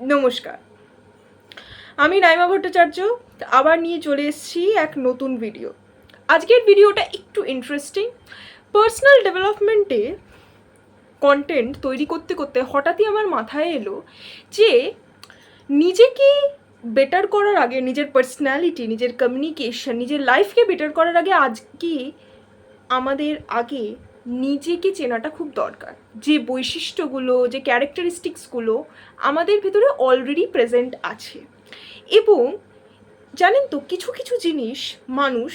নমস্কার, আমি নাইমা ভট্টাচার্য আবার নিয়ে চলে এসেছি এক নতুন ভিডিও। আজকের ভিডিওটা একটু ইন্টারেস্টিং। পার্সোনাল ডেভেলপমেন্টে কন্টেন্ট তৈরি করতে করতে হঠাৎই আমার মাথায় এলো যে নিজেকে বেটার করার আগে, নিজের পার্সোনালিটি, নিজের কমিউনিকেশন, নিজের লাইফকে বেটার করার আগে আজকে আমাদের আগে নিজেকে চেনাটা খুব দরকার। যে বৈশিষ্ট্যগুলো, যে ক্যারেক্টারিস্টিক্সগুলো আমাদের ভিতরে অলরেডি প্রেজেন্ট আছে। এবং জানেন তো, কিছু কিছু জিনিস মানুষ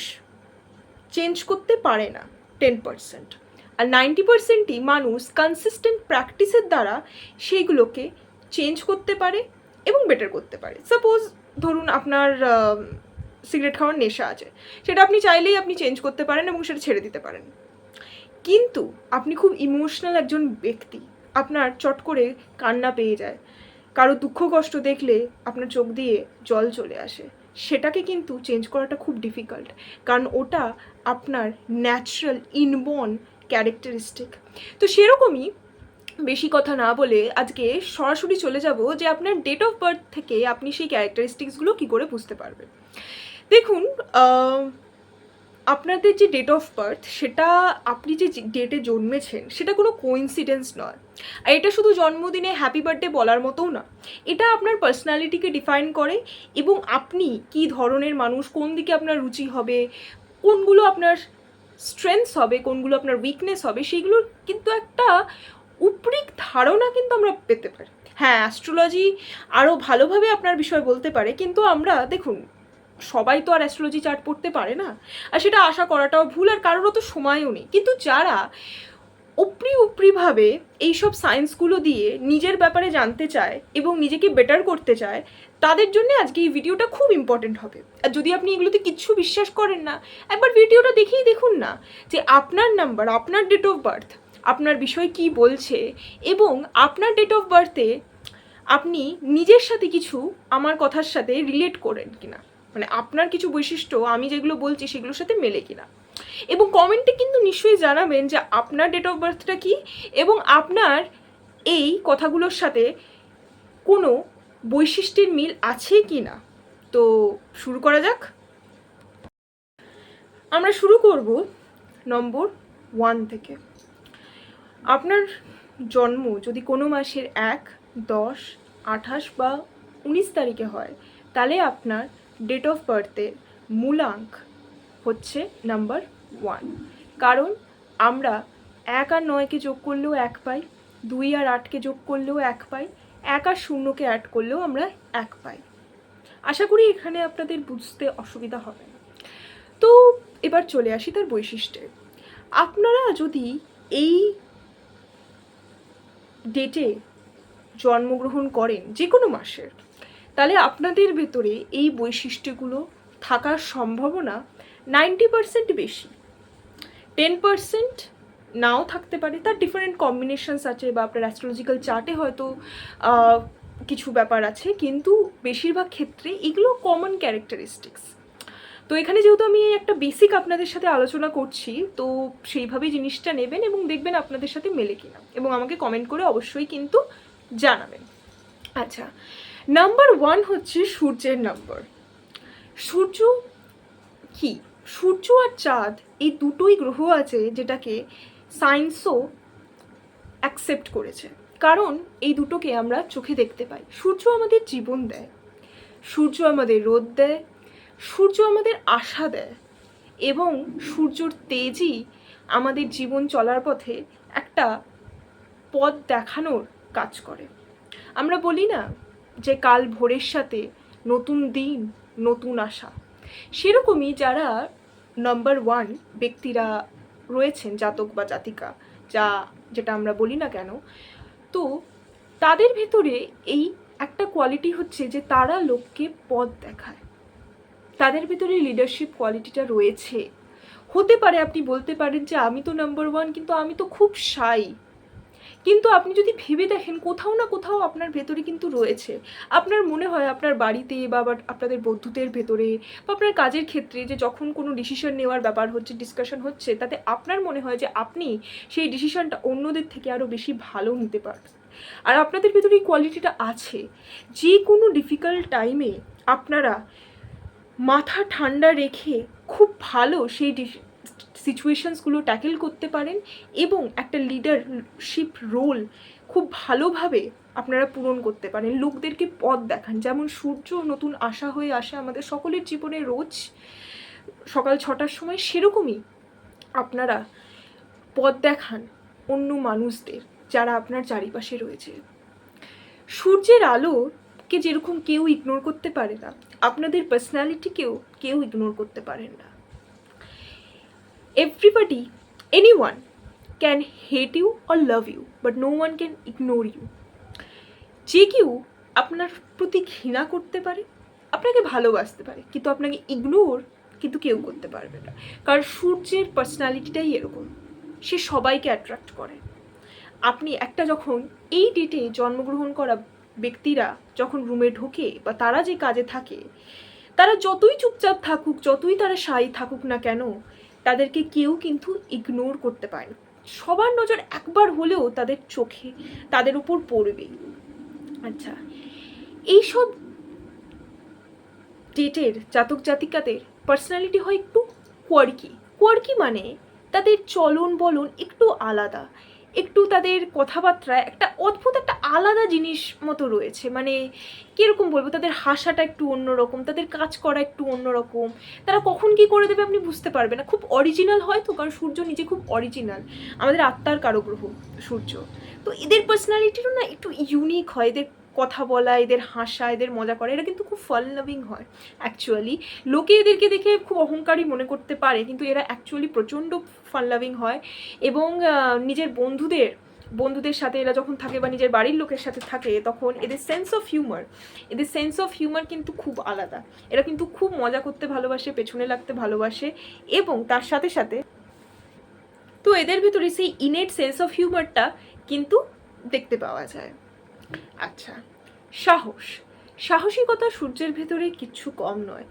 চেঞ্জ করতে পারে না 10%, আর 90%ই মানুষ কনসিস্টেন্ট প্র্যাকটিসের দ্বারা সেইগুলোকে চেঞ্জ করতে পারে এবং বেটার করতে পারে। সাপোজ ধরুন আপনার সিগারেট খাওয়ার নেশা আছে, সেটা আপনি চাইলেই আপনি চেঞ্জ করতে পারেন এবং সেটা ছেড়ে দিতে পারেন। কিন্তু আপনি খুব ইমোশনাল একজন ব্যক্তি, আপনার চট করে কান্না পেয়ে যায়, কারো দুঃখ কষ্ট দেখলে আপনার চোখ দিয়ে জল চলে আসে, সেটাকে কিন্তু চেঞ্জ করাটা খুব ডিফিকাল্ট, কারণ ওটা আপনার ন্যাচারাল ইনবর্ন ক্যারেক্টারিস্টিক। তো সেরকমই বেশি কথা না বলে আজকে সরাসরি চলে যাব যে আপনার ডেট অফ বার্থ থেকে আপনি সেই ক্যারেক্টারিস্টিক্সগুলো কী করে বুঝতে পারবেন। দেখুন, আপনাদের যে ডেট অফ বার্থ, সেটা আপনি যে ডেটে জন্মেছেন সেটা কোনো কোইন্সিডেন্স নয়। আর এটা শুধু জন্মদিনে হ্যাপি বার্থডে বলার মতোও না, এটা আপনার পার্সোনালিটিকে ডিফাইন করে এবং আপনি কী ধরনের মানুষ, কোন দিকে আপনার রুচি হবে, কোনগুলো আপনার স্ট্রেংথস হবে, কোনগুলো আপনার উইকনেস হবে, সেইগুলোর কিন্তু একটা উপরিক ধারণা কিন্তু আমরা পেতে পারি। হ্যাঁ, অ্যাস্ট্রোলজি আরও ভালোভাবে আপনার বিষয় বলতে পারে, কিন্তু আমরা দেখুন সবাই তো আর অ্যাস্ট্রোলজি চার্ট পড়তে পারে না, আর সেটা আশা করাটাও ভুল, আর কারোরও তো সময়ও নেই। কিন্তু যারা উপরিভাবে এইসব সায়েন্সগুলো দিয়ে নিজের ব্যাপারে জানতে চায় এবং নিজেকে বেটার করতে চায়, তাদের জন্য আজকে এই ভিডিওটা খুব ইম্পর্টেন্ট হবে। আর যদি আপনি এগুলোতে কিচ্ছু বিশ্বাস করেন না, একবার ভিডিওটা দেখেই দেখুন না যে আপনার নাম্বার, আপনার ডেট অফ বার্থ আপনার বিষয় কি বলছে, এবং আপনার ডেট অফ বার্থে আপনি নিজের সাথে কিছু আমার কথার সাথে রিলেট করেন কিনা, মানে আপনার কিছু বৈশিষ্ট্য আমি যেগুলো বলছি সেগুলোর সাথে মেলে কিনা। এবং কমেন্টে কিন্তু নিশ্চয়ই জানাবেন যে আপনার ডেট অফ বার্থটা কী এবং আপনার এই কথাগুলোর সাথে কোনো বৈশিষ্ট্যের মিল আছে কি না। তো শুরু করা যাক। আমরা শুরু করব নম্বর 1 থেকে। আপনার জন্ম যদি কোনো মাসের 1, 10, 28 বা 19 তারিখে হয়, তাহলে আপনার ডেট অফ বার্থের মূলাঙ্ক হচ্ছে নাম্বার 1। কারণ আমরা 1 আর 9কে যোগ করলেও 1 পাই, 2 আর 8কে যোগ করলেও 1 পাই, 1 আর 0কে অ্যাড করলেও আমরা 1 পাই। আশা করি এখানে আপনাদের বুঝতে অসুবিধা হবে না। তো এবার চলে আসি তার বৈশিষ্ট্যে। আপনারা যদি এই ডেটে জন্মগ্রহণ করেন যে কোনো মাসের, তাহলে আপনাদের ভেতরে এই বৈশিষ্ট্যগুলো থাকার সম্ভাবনা 90% বেশি। 10% নাও থাকতে পারে, তার ডিফারেন্ট কম্বিনেশনস আছে, বা আপনার অ্যাস্ট্রোলজিক্যাল চার্টে হয়তো কিছু ব্যাপার আছে, কিন্তু বেশিরভাগ ক্ষেত্রে এগুলো কমন ক্যারেক্টারিস্টিক্স। তো এখানে যেহেতু আমি একটা বেসিক আপনাদের সাথে আলোচনা করছি, তো সেইভাবেই জিনিসটা নেবেন এবং দেখবেন আপনাদের সাথে মেলে কিনা, এবং আমাকে কমেন্ট করে অবশ্যই কিন্তু জানাবেন। আচ্ছা, নাম্বার 1 হচ্ছে সূর্যের নাম্বার। সূর্য কি? সূর্য আর চাঁদ এই দুটোই গ্রহ আছে যেটাকে সায়েন্সও অ্যাকসেপ্ট করেছে, কারণ এই দুটোকে আমরা চোখে দেখতে পাই। সূর্য আমাদের জীবন দেয়, সূর্য আমাদের রোদ দেয়, সূর্য আমাদের আশা দেয়, এবং সূর্যর তেজই আমাদের জীবন চলার পথে একটা পথ দেখানোর কাজ করে। আমরা বলি না যে কাল ভোরের সাথে নতুন দিন, নতুন আশা। সেরকমই যারা নাম্বার 1 ব্যক্তিরা রয়েছেন, জাতক বা জাতিকা, যেটা আমরা বলি না কেন, তো তাদের ভেতরে এই একটা কোয়ালিটি হচ্ছে যে তারা লোককে পথ দেখায়, তাদের ভিতরে লিডারশিপ কোয়ালিটিটা রয়েছে। হতে পারে আপনি বলতে পারেন যে আমি তো নাম্বার 1, কিন্তু আমি তো খুব শাই, কিন্তু আপনি যদি ভেবে দেখেন কোথাও না কোথাও আপনার ভেতরে কিন্তু রয়েছে। আপনার মনে হয় আপনার বাড়িতে বা আপনাদের বন্ধুদের ভেতরে বা আপনার কাজের ক্ষেত্রে যে যখন কোনো ডিসিশন নেওয়ার ব্যাপার হচ্ছে, ডিসকাশন হচ্ছে, তাতে আপনার মনে হয় যে আপনি সেই ডিসিশনটা অন্যদের থেকে আরও বেশি ভালো নিতে পারবেন। আর আপনাদের ভেতরে এই কোয়ালিটিটা আছে। যে কোনো ডিফিকাল্ট টাইমে আপনারা মাথা ঠান্ডা রেখে খুব ভালো সেই সিচুয়েশনসগুলো ট্যাকেল করতে পারেন এবং একটা লিডারশিপ রোল খুব ভালোভাবে আপনারা পূরণ করতে পারেন, লোকদেরকে পথ দেখান। যেমন সূর্য নতুন আশা হয়ে আসে আমাদের সকলের জীবনে রোজ সকাল 6টার সময়, সেরকমই আপনারা পথ দেখান অন্য মানুষদের যারা আপনার চারিপাশে রয়েছে। সূর্যের আলোকে যেরকম কেউ ইগনোর করতে পারে না, আপনাদের পার্সোনালিটিকেও কেউ ইগনোর করতে পারেন না। Everybody, anyone can hate you or love you, but no one can ignore you. যে কেউ আপনার প্রতি ঘৃণা করতে পারে, আপনাকে ভালোবাসতে পারে, কিন্তু আপনাকে ইগনোর কিন্তু কেউ করতে পারবে না। কারণ সূর্যের পার্সোনালিটিটাই এরকম, সে সবাইকে অ্যাট্রাক্ট করে। আপনি একটা যখন এই ডেটে জন্মগ্রহণ করা ব্যক্তিরা যখন রুমে ঢোকে বা তারা যে কাজে থাকে, তারা যতই চুপচাপ থাকুক, যতই তারা শাই থাকুক না কেন, তাদেরকে কেউ কিন্তু ইগনোর করতে পারে না। সবার নজর একবার হলেও তাদের চোখে তাদের উপর পড়বেই। আচ্ছা, এইসব ডেটের জাতক জাতিকাদের পার্সোনালিটি হয় একটু কোয়ার্কি মানে তাদের চলন বলন একটু আলাদা, একটু তাদের কথাবার্তায় একটা অদ্ভুত একটা আলাদা জিনিস মতো রয়েছে। মানে কীরকম বলবো, তাদের হাসাটা একটু অন্যরকম, তাদের কাজ করা একটু অন্যরকম, তারা কখন কী করে দেবে আপনি বুঝতে পারবেন না। খুব অরিজিনাল হয় তো, কারণ সূর্য নিজে খুব অরিজিনাল, আমাদের আত্মার কারগ্রহ সূর্য। তো এদের পার্সোনালিটিরও না একটু ইউনিক হয়, এদের কথা বলা, এদের হাসা, এদের মজা করা, এরা কিন্তু খুব ফান লাভিং হয় অ্যাকচুয়ালি। লোকে এদেরকে দেখে খুব অহংকারী মনে করতে পারে, কিন্তু এরা অ্যাকচুয়ালি প্রচণ্ড ফান লাভিং হয়। এবং নিজের বন্ধুদের সাথে এরা যখন থাকে বা নিজের বাড়ির লোকের সাথে থাকে, তখন এদের সেন্স অফ হিউমার কিন্তু খুব আলাদা। এরা কিন্তু খুব মজা করতে ভালোবাসে, পেছনে লাগতে ভালোবাসে, এবং তার সাথে সাথে তো এদের ভিতরে সেই ইনেট সেন্স অফ হিউমারটা কিন্তু দেখতে পাওয়া যায়। আচ্ছা, সাহসিকতা সূর্যের ভেতরে কিচ্ছু কম নয়।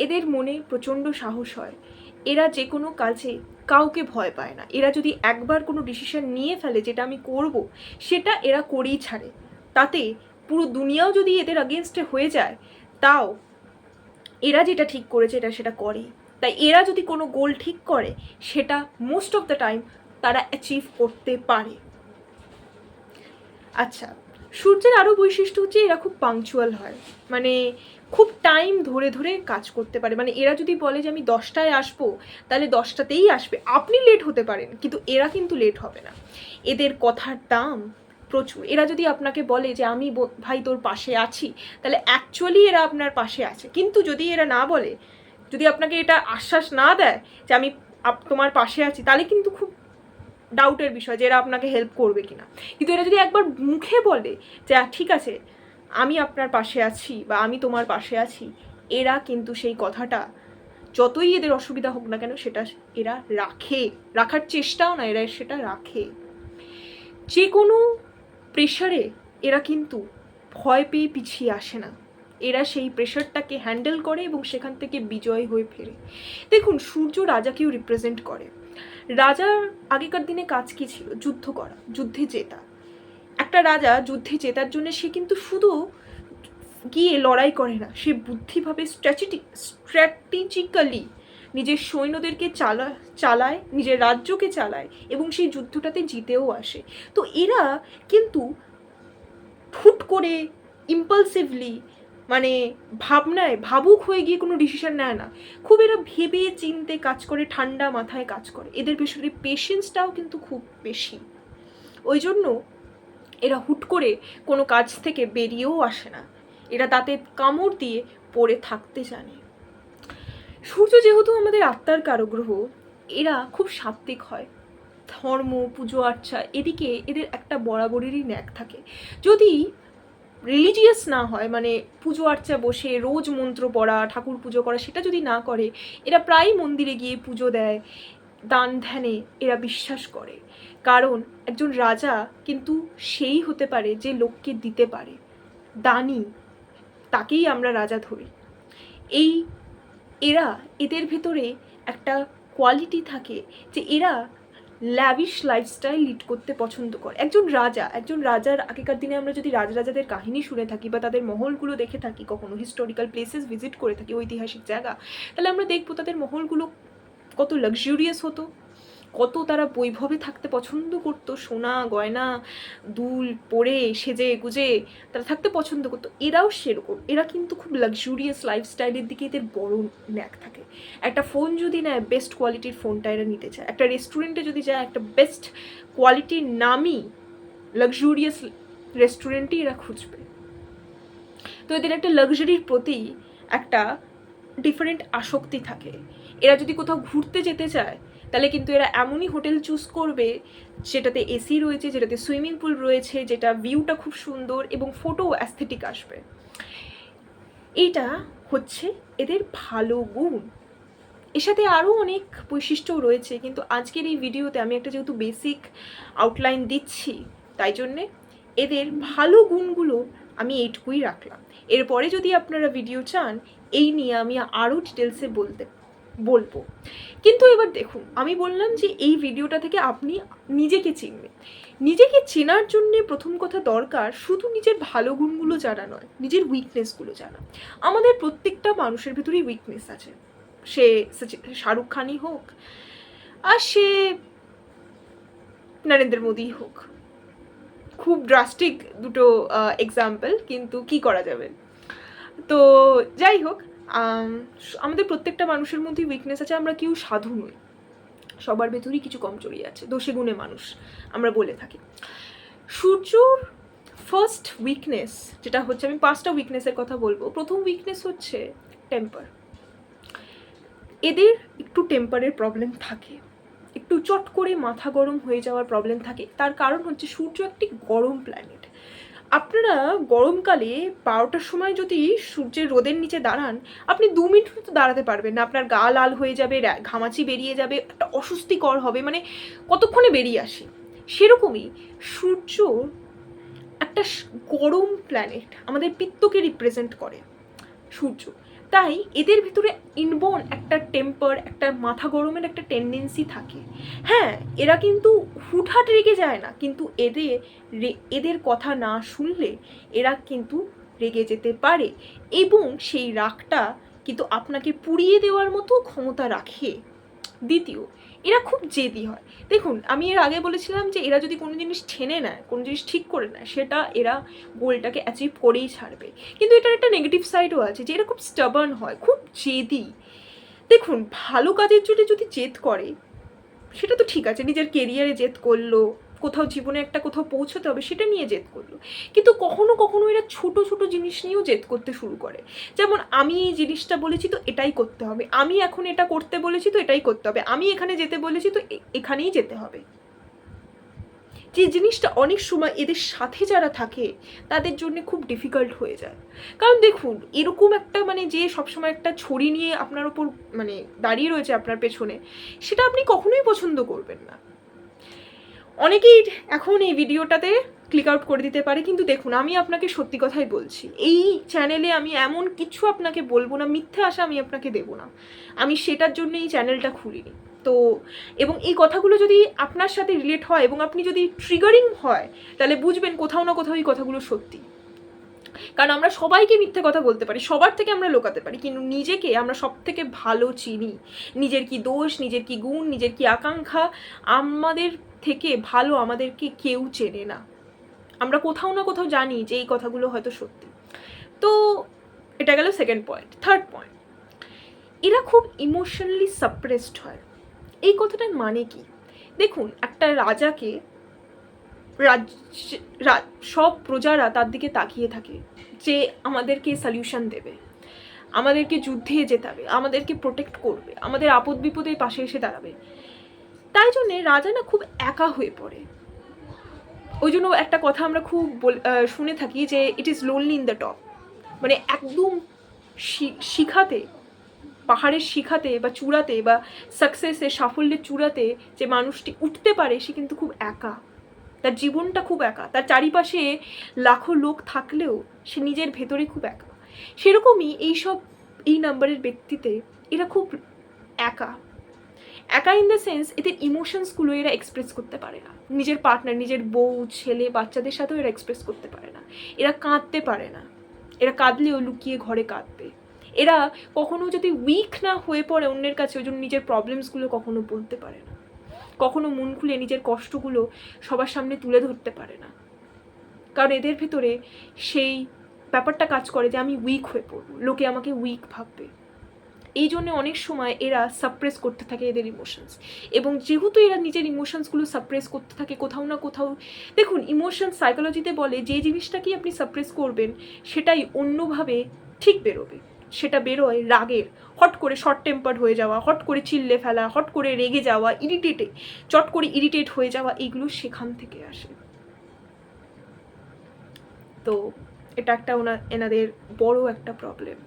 এদের মনে প্রচণ্ড সাহস হয়, এরা যে কোনো কাজে কাউকে ভয় পায় না। এরা যদি একবার কোনো ডিসিশন নিয়ে ফেলে যেটা আমি করব, সেটা এরা করেই ছাড়ে। তাতে পুরো দুনিয়াও যদি এদের আগেনস্টে হয়ে যায়, তাও এরা যেটা ঠিক করেছে সেটা করেই। তাই এরা যদি কোনো গোল ঠিক করে, সেটা মোস্ট অফ দ্য টাইম তারা অ্যাচিভ করতে পারে। আচ্ছা, সূর্যের আরও বৈশিষ্ট্য হচ্ছে এরা খুব পাংচুয়াল হয়, মানে খুব টাইম ধরে ধরে কাজ করতে পারে। মানে এরা যদি বলে যে আমি 10টায় আসবো, তাহলে 10টাতেই আসবে। আপনি লেট হতে পারেন, কিন্তু এরা কিন্তু লেট হবে না। এদের কথার দাম প্রচুর। এরা যদি আপনাকে বলে যে আমি ভাই তোর পাশে আছি, তাহলে অ্যাকচুয়ালি এরা আপনার পাশে আছে। কিন্তু যদি এরা না বলে, যদি আপনাকে এটা আশ্বাস না দেয় যে আমি তোমার পাশে আছি, তাহলে কিন্তু খুব ডাউটের বিষয় যে এরা আপনাকে হেল্প করবে কিনা। কিন্তু এরা যদি একবার মুখে বলে যে ঠিক আছে আমি আপনার পাশে আছি বা আমি তোমার পাশে আছি, এরা কিন্তু সেই কথাটা যতই এদের অসুবিধা হোক না কেন সেটা এরা রাখার চেষ্টাও না, এরা সেটা রাখে। যে কোনো প্রেশারে এরা কিন্তু ভয় পেয়ে পিছিয়ে আসে না, এরা সেই প্রেশারটাকে হ্যান্ডেল করে এবং সেখান থেকে বিজয় হয়ে ফেরে। দেখুন, সূর্য রাজাকেও রিপ্রেজেন্ট করে। রাজার আগেকার দিনে কাজ কী ছিল? যুদ্ধ করা, যুদ্ধে জেতা। একটা রাজা যুদ্ধে জেতার জন্য সে কিন্তু শুধু গিয়ে লড়াই করে না, সে বুদ্ধিভাবে স্ট্র্যাটেজিক্যালি নিজের সৈন্যদেরকে চালায়, নিজের রাজ্যকে চালায় এবং সেই যুদ্ধটাতে জিতেও আসে। তো এরা কিন্তু হুট করে ইম্পালসিভলি, মানে ভাবুক হয়ে গিয়ে কোনো ডিসিশন নেয় না। খুব এরা ভেবে চিনতে কাজ করে, ঠান্ডা মাথায় কাজ করে। এদের ভেতরে পেশেন্সটাও কিন্তু খুব বেশি। ওই জন্য এরা হুট করে কোনো কাজ থেকে বেরিয়েও আসে না, এরা তাতে কামড় দিয়ে পড়ে থাকতে জানে। সূর্য যেহেতু আমাদের আত্মার কারগ্রহ, এরা খুব সাত্ত্বিক হয়। ধর্ম, পুজো আর্চা, এদিকে এদের একটা বরাবরেরই ন্যাক থাকে। যদি রিলিজিয়াস না হয়, মানে পুজো আর্চা বসে রোজ মন্ত্র পড়া, ঠাকুর পুজো করা, সেটা যদি না করে, এরা প্রায় মন্দিরে গিয়ে পুজো দেয়, দান ধ্যানে এরা বিশ্বাস করে। কারণ একজন রাজা কিন্তু সেই হতে পারে যে লোককে দিতে পারে, দানি, তাকেই আমরা রাজা ধরি। এদের ভেতরে একটা কোয়ালিটি থাকে যে এরা ল্যাভিশ লাইফস্টাইল লিড করতে পছন্দ করে। একজন রাজার আগেকার দিনে আমরা যদি রাজাদের কাহিনী শুনে থাকি বা তাদের মহলগুলো দেখে থাকি, কখনো হিস্টোরিক্যাল প্লেসেস ভিজিট করে থাকি, ঐতিহাসিক জায়গা, তাহলে আমরা দেখবো তাদের মহলগুলো কত লাক্সারিয়াস হতো, কত তারা বৈভবে থাকতে পছন্দ করতো, সোনা গয়না দুল পরে সেজে গুজে তারা থাকতে পছন্দ করতো। এরাও সেরকম, এরা কিন্তু খুব লাক্সুরিয়াস লাইফস্টাইলের দিকে এদের বড় ন্যাক থাকে। একটা ফোন যদি নেয়, বেস্ট কোয়ালিটির ফোনটা এরা নিতে চায়। একটা রেস্টুরেন্টে যদি যায়, একটা বেস্ট কোয়ালিটির নামি লাক্সুরিয়াস রেস্টুরেন্টই এরা খুঁজবে। তো এদের একটা লাক্সারির প্রতি একটা ডিফারেন্ট আসক্তি থাকে। এরা যদি কোথাও ঘুরতে যেতে চায়, তাহলে কিন্তু এরা এমনই হোটেল চুজ করবে যেটাতে এসি রয়েছে, যেটাতে সুইমিং পুল রয়েছে, যেটা ভিউটা খুব সুন্দর এবং ফটো অ্যাস্থেটিক আসবে। এইটা হচ্ছে এদের ভালো গুণ। এর সাথে আরও অনেক বৈশিষ্ট্যও রয়েছে, কিন্তু আজকের এই ভিডিওতে আমি একটা যেহেতু বেসিক আউটলাইন দিচ্ছি, তাই জন্যে এদের ভালো গুণগুলো আমি এইটুকুই রাখলাম। এরপরে যদি আপনারা ভিডিও চান, এই নিয়ে আমি আরও ডিটেলসে বলবো। কিন্তু এবার দেখুন, আমি বললাম যে এই ভিডিওটা থেকে আপনি নিজেকে চিনবেন। নিজেকে চেনার জন্যে প্রথম কথা দরকার শুধু নিজের ভালো গুণগুলো জানা নয়, নিজের উইকনেসগুলো জানা। আমাদের প্রত্যেকটা মানুষের ভেতরেই উইকনেস আছে, সে শাহরুখ খানই হোক আর সে নরেন্দ্র মোদী হোক। খুব ড্রাস্টিক দুটো এক্সাম্পল, কিন্তু কি করা যাবে। তো যাই হোক, আমাদের প্রত্যেকটা মানুষের মধ্যেই উইকনেস আছে। আমরা কেউ সাধু নই, সবার ভেতরেই কিছু কমজোরি আছে, দোষে গুণে মানুষ আমরা বলে থাকি। সূর্যর ফার্স্ট উইকনেস যেটা হচ্ছে, আমি 5টা উইকনেসের কথা বলবো। প্রথম উইকনেস হচ্ছে টেম্পার। এদের একটু টেম্পারের প্রবলেম থাকে, একটু চট করে মাথা গরম হয়ে যাওয়ার প্রবলেম থাকে। তার কারণ হচ্ছে সূর্য একটি গরম প্ল্যানেট। আপনারা গরমকালে 12টার সময় যদি সূর্যের রোদের নিচে দাঁড়ান, আপনি 2 মিনিট তো দাঁড়াতে পারবেন না, আপনার গা লাল হয়ে যাবে, ঘামাচি বেরিয়ে যাবে, একটা অস্বস্তিকর হবে, মানে কতক্ষণে বেরিয়ে আসে। সেরকমই সূর্য একটা গরম প্ল্যানেট, আমাদের পিত্তকে রিপ্রেজেন্ট করে সূর্য। তাই এদের ভিতরে ইনবর্ন একটা টেম্পার, একটা মাথা গরমের একটা টেন্ডেন্সি থাকে। হ্যাঁ, এরা কিন্তু হুটহাট রেগে যায় না, কিন্তু এদের কথা না শুনলে এরা কিন্তু রেগে যেতে পারে, এবং সেই রাগটা কিন্তু আপনাকে পুড়িয়ে দেওয়ার মতো ক্ষমতা রাখে। দ্বিতীয়, এরা খুব জেদি হয়। দেখুন, আমি এর আগে বলেছিলাম যে এরা যদি কোনো জিনিস ঠেনে নেয়, কোনো জিনিস ঠিক করে নেয়, সেটা এরা গোলটাকে অ্যাচিভ করেই ছাড়বে। কিন্তু এটার একটা নেগেটিভ সাইডও আছে, যে এরা খুব স্টাবার্ন হয়, খুব জেদি। দেখুন, ভালো কাজের জন্য যদি জেদ করে সেটা তো ঠিক আছে, নিজের কেরিয়ারে জেদ করলো, কোথাও জীবনে একটা কোথাও পৌঁছতে হবে সেটা নিয়ে জেদ করলো। কিন্তু কখনো কখনো এরা ছোট ছোট জিনিস নিয়েও জেদ করতে শুরু করে। যেমন, আমি এই জিনিসটা বলেছি তো এটাই করতে হবে, আমি এখন এটা করতে বলেছি তো এটাই করতে হবে, আমি এখানে যেতে বলেছি তো এখানেই যেতে হবে। যে জিনিসটা অনেক সময় এদের সাথে যারা থাকে তাদের জন্য খুব ডিফিকাল্ট হয়ে যায়। কারণ দেখুন, এরকম একটা মানে যে সবসময় একটা ছড়ি নিয়ে আপনার ওপর মানে দাঁড়িয়ে রয়েছে আপনার পেছনে, সেটা আপনি কখনোই পছন্দ করবেন না। অনেকেই এখন এই ভিডিওটাতে ক্লিক আউট করে দিতে পারে, কিন্তু দেখুন, আমি আপনাকে সত্যি কথাই বলছি, এই চ্যানেলে আমি এমন কিছু আপনাকে বলবো না, মিথ্যে আশা আমি আপনাকে দেবো না। আমি সেটার জন্য এই চ্যানেলটা খুলিনি। তো এবং এই কথাগুলো যদি আপনার সাথে রিলেট হয় এবং আপনি যদি ট্রিগারিং হয়, তাহলে বুঝবেন কোথাও না কোথাও এই কথাগুলো সত্যি। কারণ আমরা সবাইকে মিথ্যে কথা বলতে পারি, সবার থেকে আমরা লুকাতে পারি, কিন্তু নিজেকে আমরা সব থেকে ভালো চিনি। নিজের কি দোষ, নিজের কি গুণ, নিজের কি আকাঙ্ক্ষা, আমাদের থেকে ভালো আমাদেরকে কেউ চেনে না। আমরা কোথাও না কোথাও জানি যে এই কথাগুলো হয়তো সত্যি। তো এটা গেল সেকেন্ড পয়েন্ট। থার্ড পয়েন্ট, এরা খুব ইমোশনালি সাপ্রেসড হয়। এই কথাটার মানে কি? দেখুন, একটা রাজাকে সব প্রজারা তার দিকে তাকিয়ে থাকে যে আমাদেরকে সলিউশন দেবে, আমাদেরকে যুদ্ধে যেতে হবে, আমাদেরকে প্রোটেক্ট করবে, আমাদের আপদ বিপদের পাশে এসে দাঁড়াবে। তাই জন্যে রাজা না খুব একা হয়ে পড়ে। ওই জন্য একটা কথা আমরা খুব শুনে থাকি যে it is lonely in the top, মানে একদম শিখাতে, পাহাড়ের শিখাতে বা চূড়াতে বা সাকসেসের সাফল্যের চূড়াতে যে মানুষটি উঠতে পারে, সে কিন্তু খুব একা, তার জীবনটা খুব একা, তার চারিপাশে লাখো লোক থাকলেও সে নিজের ভেতরে খুব একা। সেরকমই এই নাম্বারের ব্যক্তিতে এরা খুব একা, একা ইন দ্য সেন্স এদের ইমোশনসগুলো এরা এক্সপ্রেস করতে পারে না, নিজের পার্টনার, নিজের বউ, ছেলে, বাচ্চাদের সাথেও এরা এক্সপ্রেস করতে পারে না। এরা কাঁদতে পারে না, এরা কাঁদলেও লুকিয়ে ঘরে কাঁদবে। এরা কখনো যদি উইক না হয়ে পড়ে অন্যের কাছে, ওই জন্য নিজের প্রবলেমসগুলো কখনো বলতে পারে না, কখনো মন খুলে নিজের কষ্টগুলো সবার সামনে তুলে ধরতে পারে না, কারণ এদের ভেতরে সেই ব্যাপারটা কাজ করে যে আমি উইক হয়ে পড়বো, লোকে আমাকে উইক ভাববে। এই জন্য অনেক সময় এরা সাপ্রেস করতে থাকে এদের ইমোশনস, এবং যেহেতু এরা নিজের ইমোশনসগুলো সাপ্রেস করতে থাকে কোথাও না কোথাও, দেখুন ইমোশন সাইকোলজিতে বলে যে জিনিসটাকেই আপনি সাপ্রেস করবেন সেটাই অন্যভাবে ঠিক বেরোবে। সেটা বেরোয় রাগের, হট করে শর্ট টেম্পার্ড হয়ে যাওয়া, হট করে চিল্লে ফেলা, হট করে রেগে যাওয়া, চট করে ইরিটেট হয়ে যাওয়া, এইগুলো সেখান থেকে আসে। তো এটা একটা এনাদের বড় একটা প্রবলেম।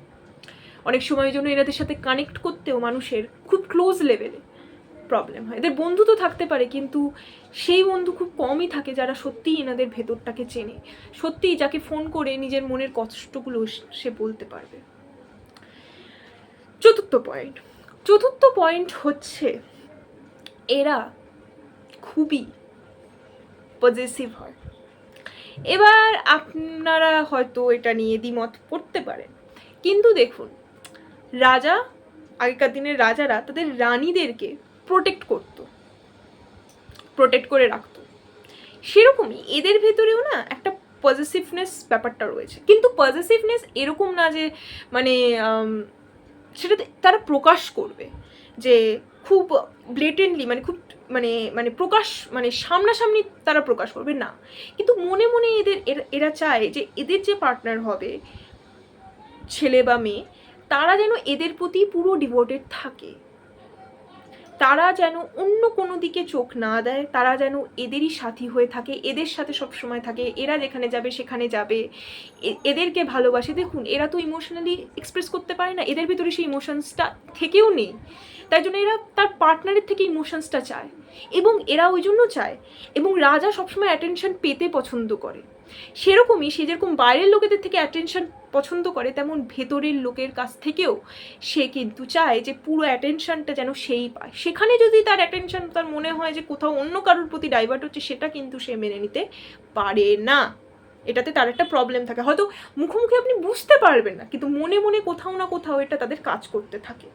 অনেক সময়ের জন্য এনাদের সাথে কানেক্ট করতেও মানুষের খুব ক্লোজ লেভেলে প্রবলেম হয়। এদের বন্ধু তো থাকতে পারে, কিন্তু সেই বন্ধু খুব কমই থাকে যারা সত্যিই এনাদের ভেতরটাকে চেনে, সত্যিই যাকে ফোন করে নিজের মনের কষ্টগুলো সে বলতে পারবে। চতুর্থ পয়েন্ট হচ্ছে এরা খুবই পজেসিভ হয়। এবার আপনারা হয়তো এটা নিয়ে দ্বিমত পড়তে পারেন, কিন্তু দেখুন রাজা, আগেকার দিনের রাজারা তাদের রানীদেরকে প্রোটেক্ট করে রাখতো, সেরকমই এদের ভেতরেও না একটা পজেসিভনেস ব্যাপারটা রয়েছে। কিন্তু পজেসিভনেস এরকম না যে মানে সেটা তারা প্রকাশ করবে যে খুব ব্লেটেন্টলি, মানে খুব মানে সামনাসামনি তারা প্রকাশ করবে না, কিন্তু মনে মনে এরা চায় যে এদের যে পার্টনার হবে, ছেলে বা মেয়ে, তারা যেন এদের প্রতি পুরো ডিভোটেড থাকে, তারা যেন অন্য কোনো দিকে চোখ না দেয়, তারা যেন এদেরই সাথী হয়ে থাকে, এদের সাথে সবসময় থাকে, এরা যেখানে যাবে সেখানে যাবে, এদেরকে ভালোবাসে। দেখুন এরা তো ইমোশনালি এক্সপ্রেস করতে পারে না, এদের ভিতরে সেই ইমোশনসটা থেকেও নেই, তাই জন্য এরা তার পার্টনারের থেকে ইমোশনসটা চায়, এবং এরা ওই জন্য চায়। এবং রাজা সবসময় অ্যাটেনশন পেতে পছন্দ করে, সেরকমই সে যেরকম বাইরের লোকেদের থেকে অ্যাটেনশন পছন্দ করে, তেমন ভেতরের লোকের কাছ থেকেও সে কিন্তু চায় যে পুরো অ্যাটেনশনটা যেন সেই পায়। সেখানে যদি তার অ্যাটেনশন তার মনে হয় যে কোথাও অন্য কারোর প্রতি ডাইভার্ট হচ্ছে, সেটা কিন্তু সে মেনে নিতে পারে না। এটাতে তার একটা প্রবলেম থাকে, হয়তো মুখোমুখি আপনি বুঝতে পারবেন না, কিন্তু মনে মনে কোথাও না কোথাও এটা তাদের কাজ করতে থাকে।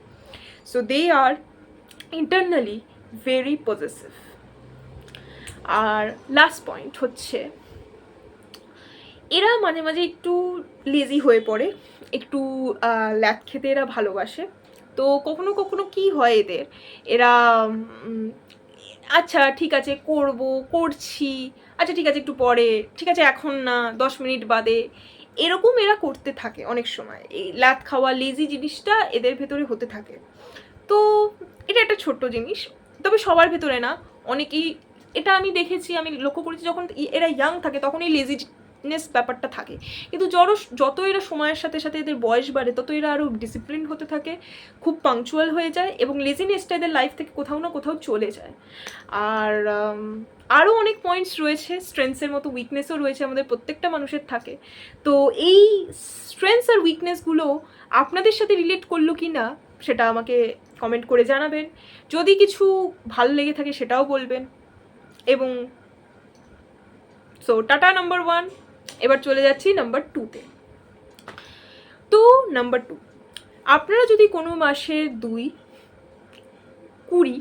So they are internally very possessive. আর লাস্ট পয়েন্ট হচ্ছে এরা মাঝে মাঝে একটু লেজি হয়ে পড়ে, একটু ল্যাদ খেতে এরা ভালোবাসে। তো কখনো কখনো কি হয় এরা আচ্ছা ঠিক আছে করছি, আচ্ছা ঠিক আছে একটু পরে, ঠিক আছে এখন না, 10 মিনিট বাদে, এরকম এরা করতে থাকে অনেক সময়। এই ল্যাদ খাওয়া, লেজি জিনিসটা এদের ভেতরে হতে থাকে। তো এটা একটা ছোট্ট জিনিস, তবে সবার ভেতরে না, অনেকেই, এটা আমি দেখেছি, আমি লক্ষ্য করেছি, যখন এরা ইয়াং থাকে তখন এই লেজিনেস ব্যাপারটা থাকে, কিন্তু যত এরা সময়ের সাথে সাথে এদের বয়স বাড়ে তত এরা আরও ডিসিপ্লিন হতে থাকে, খুব পাংচুয়াল হয়ে যায়, এবং লেজিনেসটা এদের লাইফ থেকে কোথাও না কোথাও চলে যায়। আর আরও অনেক পয়েন্টস রয়েছে, স্ট্রেংথসের মতো উইকনেসও রয়েছে, আমাদের প্রত্যেকটা মানুষের থাকে। তো এই স্ট্রেংথস আর উইকনেসগুলো আপনাদের সাথে রিলেট করলো কি না সেটা আমাকে কমেন্ট করে জানাবেন, যদি কিছু ভালো লেগে থাকে সেটাও বলবেন। এবং সো টাটা নাম্বার 1, এবার চলে যাচ্ছি নাম্বার 2তে। তো নাম্বার 2, আপনারা যদি কোনো মাসের 2, 20,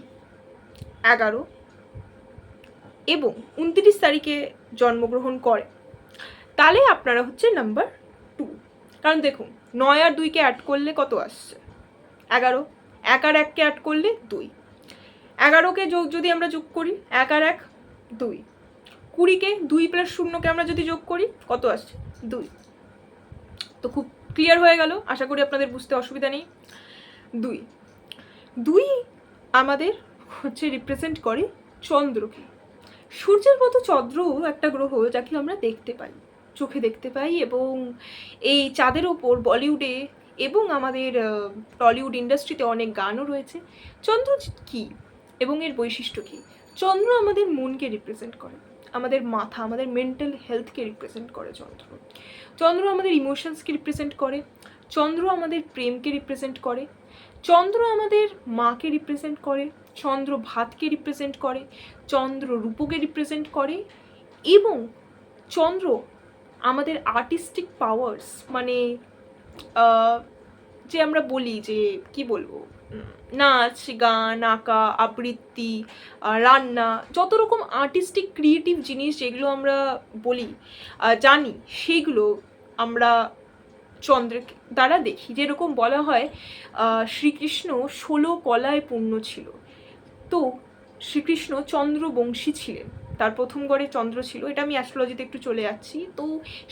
11 এবং 29 তারিখে জন্মগ্রহণ করে, তাহলে আপনারা হচ্ছে নাম্বার 2। কারণ দেখুন 9 আর 2কে অ্যাড করলে কত আসছে? 11। 1 আর 1কে অ্যাড করলে 2। 11কে যদি আমরা যোগ করি, 1 আর 1 2। 20কে 2 + 0কে আমরা যদি যোগ করি, কত আসছে? 2। তো খুব ক্লিয়ার হয়ে গেল, আশা করি আপনাদের বুঝতে অসুবিধা নেই। 2 আমাদের হচ্ছে রিপ্রেজেন্ট করে চন্দ্রকে। সূর্যের মতো চন্দ্রও একটা গ্রহ যাকে আমরা দেখতে পাই, চোখে দেখতে পাই, এবং এই চাঁদের ওপর বলিউডে এবং আমাদের টলিউড ইন্ডাস্ট্রিতে অনেক গানও রয়েছে। চন্দ্র কী এবং এর বৈশিষ্ট্য কী? চন্দ্র আমাদের মনকে রিপ্রেজেন্ট করে, আমাদের মাথা, আমাদের মেন্টাল হেলথকে রিপ্রেজেন্ট করে। চন্দ্র আমাদের ইমোশনসকে রিপ্রেজেন্ট করে, চন্দ্র আমাদের প্রেমকে রিপ্রেজেন্ট করে, চন্দ্র আমাদের মাকে রিপ্রেজেন্ট করে, চন্দ্র ভাতকে রিপ্রেজেন্ট করে, চন্দ্র রূপকে রিপ্রেজেন্ট করে, এবং চন্দ্র আমাদের আর্টিস্টিক পাওয়ার্স, মানে যে আমরা বলি যে কি বলবো, নাচ গান আঁকা আবৃত্তি রান্না, যত রকম আর্টিস্টিক ক্রিয়েটিভ জিনিস যেগুলো আমরা বলি জানি, সেইগুলো আমরা চন্দ্রের দ্বারা দেখি। যেরকম বলা হয় শ্রীকৃষ্ণ 16 কলায় পূর্ণ ছিল, তো শ্রীকৃষ্ণ চন্দ্রবংশী ছিলেন, তার প্রথম গড়ে চন্দ্র ছিল। এটা আমি অ্যাস্ট্রোলজিতে একটু চলে যাচ্ছি। তো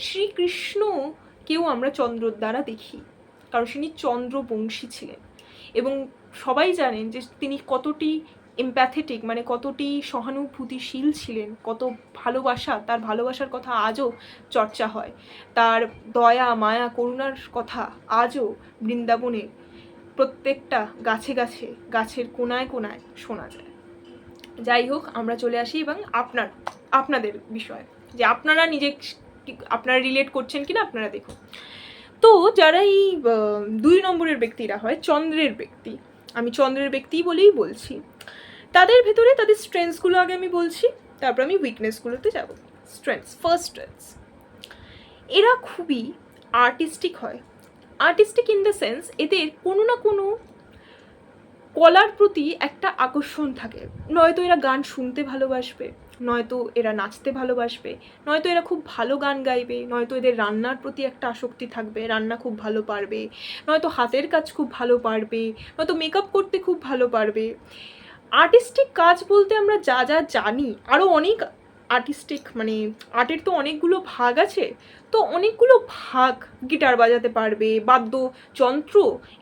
শ্রীকৃষ্ণকেও আমরা চন্দ্রর দ্বারা দেখি, কারণ তিনি চন্দ্রবংশী ছিলেন। এবং সবাই জানেন যে তিনি কতটি এমপ্যাথেটিক, মানে কতটি সহানুভূতিশীল ছিলেন, কত ভালোবাসা, তার ভালোবাসার কথা আজও চর্চা হয়, তার দয়া মায়া করুণার কথা আজও বৃন্দাবনে প্রত্যেকটা গাছে গাছে, গাছের কোনায় কোনায় শোনা যায়। যাই হোক, আমরা চলে আসি এবং আপনাদের বিষয়, যে আপনারা আপনারা রিলেট করছেন কিনা আপনারা দেখুন। তো যারা এই 2 নম্বরের ব্যক্তিরা হয়, চন্দ্রের ব্যক্তি, আমি চন্দ্রের ব্যক্তিই বলেই বলছি, তাদের ভেতরে তাদের স্ট্রেংথসগুলো আগে আমি বলছি, তারপর আমি উইকনেসগুলোতে যাব। স্ট্রেংথস, ফার্স্ট স্ট্রেংথস, এরা খুবই আর্টিস্টিক হয়। আর্টিস্টিক ইন দ্য সেন্স, এদের কোনো না কোনো কলার প্রতি একটা আকর্ষণ থাকে। নয়তো এরা গান শুনতে ভালোবাসবে, নয়তো এরা নাচতে ভালোবাসবে, নয়তো এরা খুব ভালো গান গাইবে, নয়তো এদের রান্নার প্রতি একটা আসক্তি থাকবে, রান্না খুব ভালো পারবে, নয়তো হাতের কাজ খুব ভালো পারবে, নয়তো মেকআপ করতে খুব ভালো পারবে। আর্টিস্টিক কাজ বলতে আমরা যা যা জানি, আরও অনেক আর্টিস্টিক, মানে আর্টের তো অনেকগুলো ভাগ আছে, তো অনেকগুলো ভাগ, গিটার বাজাতে পারবে, বাদ্যযন্ত্র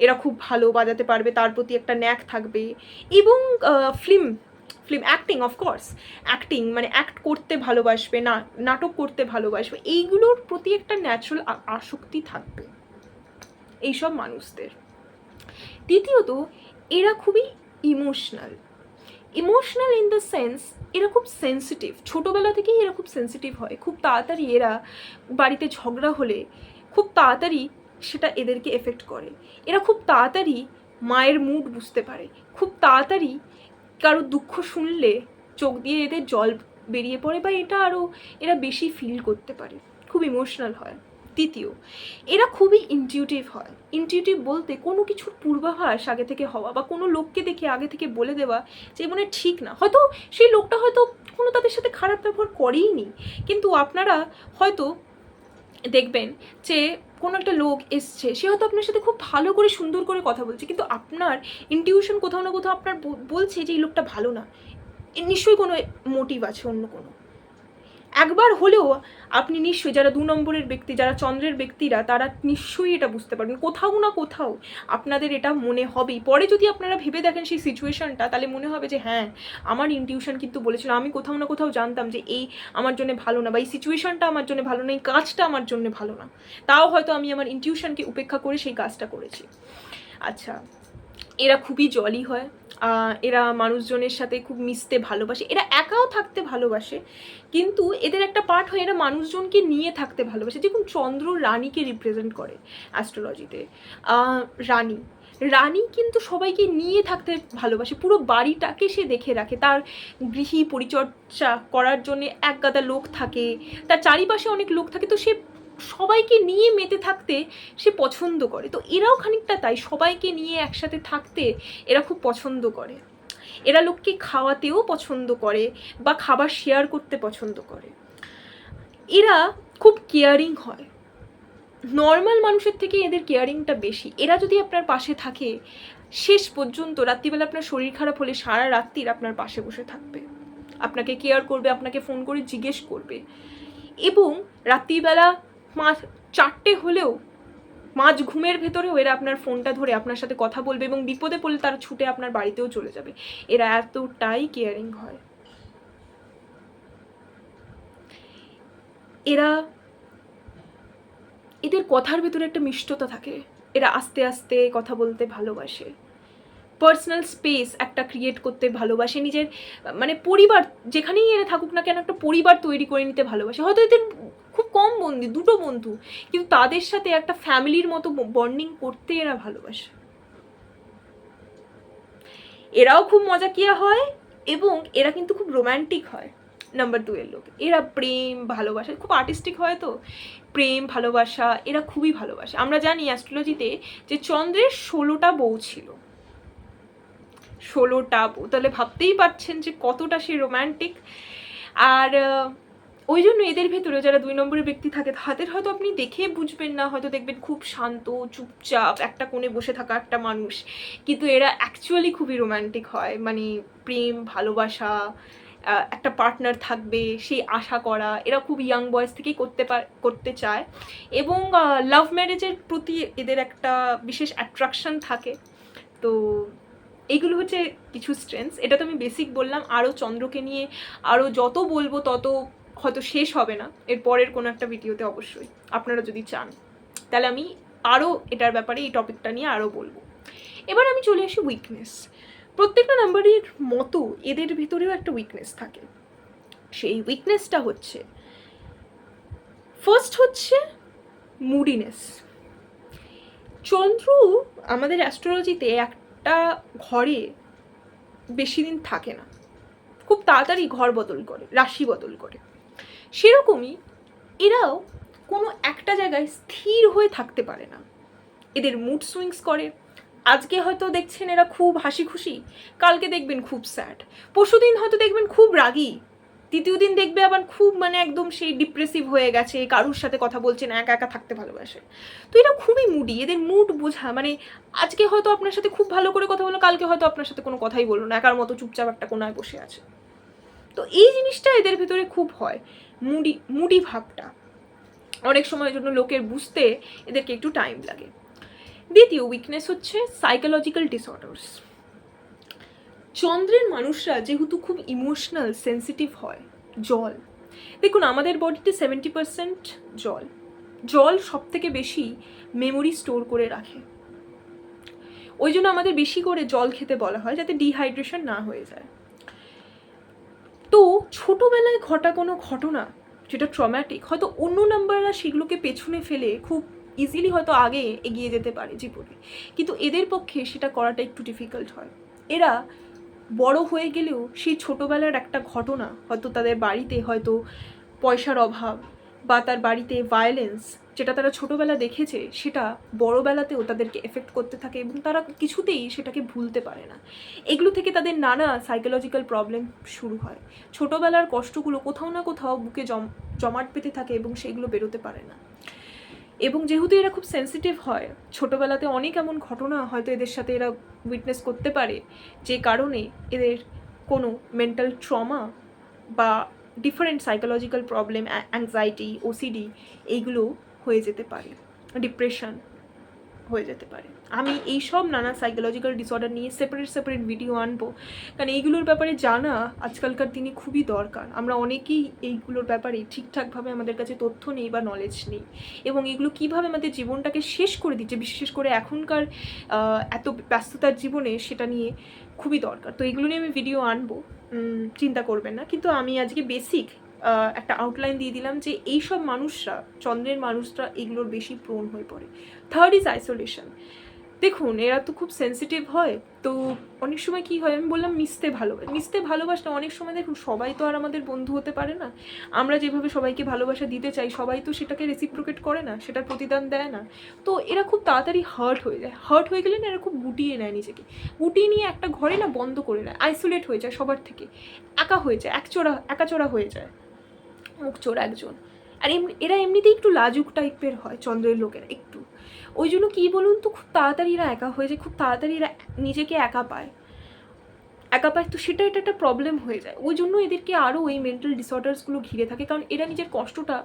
এরা খুব ভালো বাজাতে পারবে, তার প্রতি একটা ন্যাক থাকবে। এবং ফিল্ম অ্যাক্টিং, অফকোর্স অ্যাক্টিং মানে অ্যাক্ট করতে ভালোবাসবে, নাটক করতে ভালোবাসবে, এইগুলোর প্রতি একটা ন্যাচারাল আসক্তি থাকবে এইসব মানুষদের। দ্বিতীয়ত, এরা খুবই ইমোশনাল ইন দ্য সেন্স, এরা খুব সেন্সিটিভ, ছোটোবেলা থেকেই এরা খুব সেন্সিটিভ হয়। খুব তাড়াতাড়ি এরা বাড়িতে ঝগড়া হলে খুব তাড়াতাড়ি সেটা এদেরকে এফেক্ট করে। এরা খুব তাড়াতাড়ি মায়ের মুড বুঝতে পারে, খুব তাড়াতাড়ি কারো দুঃখ শুনলে চোখ দিয়ে এদের জল বেরিয়ে পড়ে, বা এটা আরও এরা বেশি ফিল করতে পারে, খুব ইমোশনাল হয়। তৃতীয়, এরা খুবই ইনটিউটিভ হয়। ইনটিউটিভ বলতে কোনো কিছুর পূর্বাভাস আগে থেকে হওয়া, বা কোনো লোককে দেখে আগে থেকে বলে দেওয়া যে মনে ঠিক না, হয়তো সেই লোকটা হয়তো কোনো তাদের সাথে খারাপ ব্যবহার করেই নি, কিন্তু আপনারা হয়তো দেখবেন যে কোনো একটা লোক এসছে, সে হয়তো আপনার সাথে খুব ভালো করে সুন্দর করে কথা বলছে, কিন্তু আপনার ইনটিউশন কোথাও না কোথাও আপনার বলছে যে এই লোকটা ভালো না, নিশ্চয়ই কোনো মোটিভ আছে, অন্য কোনো। একবার হলেও আপনি নিশ্চয়ই, যারা 2 নম্বরের ব্যক্তি, যারা চন্দ্রের ব্যক্তিরা, তারা নিশ্চয়ই এটা বুঝতে পারবেন, কোথাও না কোথাও আপনাদের এটা মনে হবেই। পরে যদি আপনারা ভেবে দেখেন সেই সিচুয়েশনটা, তাহলে মনে হবে যে হ্যাঁ, আমার ইনটিউশন কিন্তু বলেছিল, আমি কোথাও না কোথাও জানতাম যে এই আমার জন্য ভালো না, বা এই সিচুয়েশনটা আমার জন্য ভালো না, এই কাজটা আমার জন্য ভালো না, তাও হয়তো আমি আমার ইনটিউশনকে উপেক্ষা করে সেই কাজটা করেছি। আচ্ছা, এরা খুবই জলি হয়, এরা মানুষজনের সাথে খুব মিশতে ভালোবাসে, এরা একাও থাকতে ভালোবাসে, কিন্তু এদের একটা পার্ট হয় এরা মানুষজনকে নিয়ে থাকতে ভালোবাসে। যেমন চন্দ্র রানীকে রিপ্রেজেন্ট করে অ্যাস্ট্রোলজিতে। রানী কিন্তু সবাইকে নিয়ে থাকতে ভালোবাসে, পুরো বাড়িটাকে সে দেখে রাখে, তার গৃহী পরিচর্যা করার জন্য এক গাদা লোক থাকে, তার চারিপাশে অনেক লোক থাকে, তো সে সবাইকে নিয়ে মেতে থাকতে সে পছন্দ করে। তো এরাও খানিকটা তাই, সবাইকে নিয়ে একসাথে থাকতে এরা খুব পছন্দ করে। এরা লোককে খাওয়াতেও পছন্দ করে, বা খাবার শেয়ার করতে পছন্দ করে। এরা খুব কেয়ারিং হয়, নর্মাল মানুষের থেকে এদের কেয়ারিংটা বেশি। এরা যদি আপনার পাশে থাকে শেষ পর্যন্ত, রাত্রিবেলা আপনার শরীর খারাপ হলে সারা রাত্রির আপনার পাশে বসে থাকবে, আপনাকে কেয়ার করবে, আপনাকে ফোন করে জিজ্ঞেস করবে, এবং রাত্রিবেলা 4টে হলেও মাঝ ঘুমের ভেতরেও এরা আপনার ফোনটা ধরে আপনার সাথে কথা বলবে, এবং বিপদে পড়লে তারা ছুটে আপনার বাড়িতেও চলে যাবে। এরা এতটাই কেয়ারিং হয়। এদের কথার ভেতরে একটা মিষ্টতা থাকে, এরা আস্তে আস্তে কথা বলতে ভালোবাসে, পার্সোনাল স্পেস একটা ক্রিয়েট করতে ভালোবাসে, নিজের মানে পরিবার যেখানেই এরা থাকুক না কেন একটা পরিবার তৈরি করে নিতে ভালোবাসে। হয়তো এদের খুব কম বন্ধু, 2টো বন্ধু, কিন্তু তাদের সাথে একটা ফ্যামিলির মতো বন্ডিং করতে এরা ভালোবাসে। এরাও খুব মজাকিয়া হয় এবং এরা কিন্তু খুব রোম্যান্টিক হয়। নাম্বার 2 এর লোক, এরা প্রেম ভালোবাসা খুব আর্টিস্টিক হয়, তো প্রেম ভালোবাসা এরা খুবই ভালোবাসে। আমরা জানি অ্যাস্ট্রোলজিতে যে চন্দ্রের 16টা বউ ছিল, 16টা বউ, তাহলে ভাবতেই পারছেন যে কতটা সে রোম্যান্টিক। আর ওই জন্য এদের ভেতরে যারা 2 নম্বরের ব্যক্তি থাকে তাদের হয়তো আপনি দেখে বুঝবেন না, হয়তো দেখবেন খুব শান্ত চুপচাপ একটা কোণে বসে থাকা একটা মানুষ, কিন্তু এরা অ্যাকচুয়ালি খুবই রোম্যান্টিক হয়। মানে প্রেম ভালোবাসা, একটা পার্টনার থাকবে সেই আশা করা, এরা খুব ইয়াং বয়স থেকেই করতে চায়। এবং লাভ ম্যারেজের প্রতি এদের একটা বিশেষ অ্যাট্রাকশন থাকে। তো এইগুলো হচ্ছে কিছু স্ট্রেংথস। এটা তো আমি বেসিক বললাম, আরও চন্দ্রকে নিয়ে আরও যত বলবো তত হয়তো শেষ হবে না, এর পরের কোনো একটা ভিডিওতে অবশ্যই আপনারা যদি চান তাহলে আমি আরও এটার ব্যাপারে এই টপিকটা নিয়ে আরও বলবো। এবার আমি চলে আসি উইকনেস। প্রত্যেকটা নাম্বারের মতো এদের ভেতরেও একটা উইকনেস থাকে। সেই উইকনেসটা হচ্ছে, ফার্স্ট হচ্ছে মুডিনেস। চন্দ্র আমাদের অ্যাস্ট্রোলজিতে একটা ঘরে বেশি দিন থাকে না, খুব তাড়াতাড়ি ঘর বদল করে, রাশি বদল করে। সেরকমই এরাও কোনো একটা জায়গায় স্থির হয়ে থাকতে পারে না, এদের মুড সুইংস করে। আজকে হয়তো দেখছেন এরা খুব হাসি খুশি, কালকে দেখবেন খুব স্যাড, পরশুদিন হয়তো দেখবেন খুব রাগী, তৃতীয় দিন দেখবে আবার খুব মানে একদম সেই ডিপ্রেসিভ হয়ে গেছে, কারুর সাথে কথা বলছে না, একা একা থাকতে ভালোবাসে। তো এরা খুবই মুডি, এদের মুড বোঝা মানে আজকে হয়তো আপনার সাথে খুব ভালো করে কথা বলো, কালকে হয়তো আপনার সাথে কোনো কথাই বললো না, একার মতো চুপচাপ একটা কোনায় বসে আছে। তো এই জিনিসটা এদের ভেতরে খুব হয়, মুডি ভাবটা। অনেক সময়ের জন্য লোকের বুঝতে এদেরকে একটু টাইম লাগে। দ্বিতীয় উইকনেস হচ্ছে সাইকোলজিক্যাল ডিসঅর্ডার্স। চন্দ্রের মানুষরা যেহেতু খুব ইমোশনাল সেন্সিটিভ হয়, জল, দেখুন আমাদের বডিতে 70% জল, জল সব থেকে বেশি মেমোরি স্টোর করে রাখে। ওই জন্য আমাদের বেশি করে জল খেতে বলা হয় যাতে ডিহাইড্রেশন না হয়ে যায়। তো ছোটোবেলায় ঘটা কোনো ঘটনা যেটা ট্রমাটিক, হয়তো অন্য নাম্বাররা সেগুলোকে পেছনে ফেলে খুব ইজিলি হয়তো আগে এগিয়ে যেতে পারে জীবনে, কিন্তু এদের পক্ষে সেটা করাটা একটু ডিফিকাল্ট হয়। এরা বড় হয়ে গেলেও সেই ছোটোবেলার একটা ঘটনা, হয়তো তাদের বাড়িতে হয়তো পয়সার অভাব বা তার বাড়িতে ভায়োলেন্স, যেটা তারা ছোটোবেলা দেখেছে সেটা বড়োবেলাতেও তাদেরকে এফেক্ট করতে থাকে এবং তারা কিছুতেই সেটাকে ভুলতে পারে না। এগুলো থেকে তাদের নানা সাইকোলজিক্যাল প্রবলেম শুরু হয়। ছোটোবেলার কষ্টগুলো কোথাও না কোথাও বুকে জমাট পেতে থাকে এবং সেগুলো বেরোতে পারে না। এবং যেহেতু এরা খুব সেন্সিটিভ হয়, ছোটোবেলাতে অনেক এমন ঘটনা হয়তো এদের সাথে এরা উইটনেস করতে পারে যে কারণে এদের কোনো মেন্টাল ট্রমা বা different psychological problem, anxiety, OCD এইগুলো হয়ে যেতে পারে, ডিপ্রেশন হয়ে যেতে পারে। আমি এইসব নানা সাইকোলজিক্যাল ডিসঅর্ডার নিয়ে সেপারেট ভিডিও আনবো, কারণ এইগুলোর ব্যাপারে জানা আজকালকার দিনে খুবই দরকার। আমরা অনেকেই এইগুলোর ব্যাপারে ঠিকঠাকভাবে আমাদের কাছে তথ্য নেই বা নলেজ নেই, এবং এগুলো কীভাবে আমাদের জীবনটাকে শেষ করে দিচ্ছে, বিশেষ করে এখনকার এত ব্যস্ততার জীবনে, সেটা নিয়ে খুবই দরকার। তো এগুলো নিয়ে আমি ভিডিও আনবো, চিন্তা করবেন না। কিন্তু আমি আজকে বেসিক একটা আউটলাইন দিয়ে দিলাম যে এইসব মানুষরা, চন্দ্রের মানুষরা এগুলোর বেশি প্রোন হয়ে পড়ে। Third is isolation. দেখুন এরা তো খুব সেন্সিটিভ হয়, তো অনেক সময় কী হয়, আমি বললাম মিশতে ভালোবাসলে অনেক সময় দেখুন সবাই তো আর আমাদের বন্ধু হতে পারে না। আমরা যেভাবে সবাইকে ভালোবাসা দিতে চাই, সবাই তো সেটাকে রেসিপ্রোকেট করে না, সেটার প্রতিদান দেয় না। তো এরা খুব তাড়াতাড়ি হার্ট হয়ে যায়, হার্ট হয়ে গেলে না এরা খুব গুটিয়ে নেয় নিজেকে, গুটিয়ে নিয়ে একটা ঘরে না বন্ধ করে নেয়, আইসোলেট হয়ে যায় সবার থেকে, একা হয়ে যায়, একাচোরা হয়ে যায়, মুখচোর একজন। আর এরা এমনিতেই একটু লাজুক টাইপের হয় চন্দ্রের লোকেরা একটু, ওই জন্য কী বলুন তো, খুব তাড়াতাড়ি এরা একা হয়ে যায়, খুব তাড়াতাড়ি এরা নিজেকে একা পায়, তো সেটা এটা একটা প্রবলেম হয়ে যায়। ওই জন্য এদেরকে আরও এই মেন্টাল ডিসঅর্ডার্সগুলো ঘিরে থাকে, কারণ এরা নিজের কষ্টটা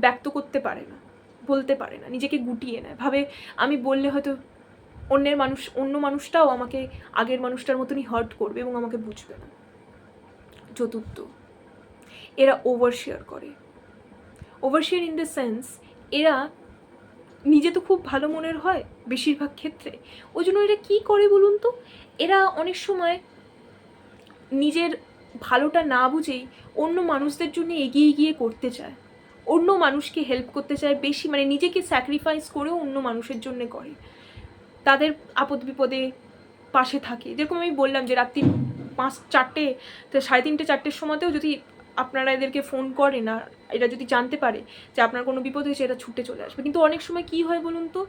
ব্যক্ত করতে পারে না, বলতে পারে না, নিজেকে গুটিয়ে নেয়, ভাবে আমি বললে হয়তো অন্য মানুষটাও আমাকে আগের মানুষটার মতনই হার্ট করবে এবং আমাকে বুঝবে না। চতুর্থ, এরা ওভারশেয়ার করে। ওভারশেয়ার ইন দ্য সেন্স, এরা নিজে তো খুব ভালো মনের হয় বেশিরভাগ ক্ষেত্রে, ওই জন্য এরা কী করে বলুন তো, এরা অনেক সময় নিজের ভালোটা না বুঝেই অন্য মানুষদের জন্য এগিয়ে গিয়ে করতে চায়, অন্য মানুষকে হেল্প করতে চায় বেশি, মানে নিজেকে স্যাক্রিফাইস করেও অন্য মানুষের জন্য করে, তাদের আপদ বিপদে পাশে থাকে। যেরকম আমি বললাম যে রাত্রি 5-4টে, 3:30 4টের সময়তেও যদি আপনারা এদেরকে ফোন করেন আর এরা যদি জানতে পারে যে আপনার কোনো বিপদ হয়েছে, এরা ছুটে চলে আসবে। কিন্তু অনেক সময় কি হয় বলুন তো,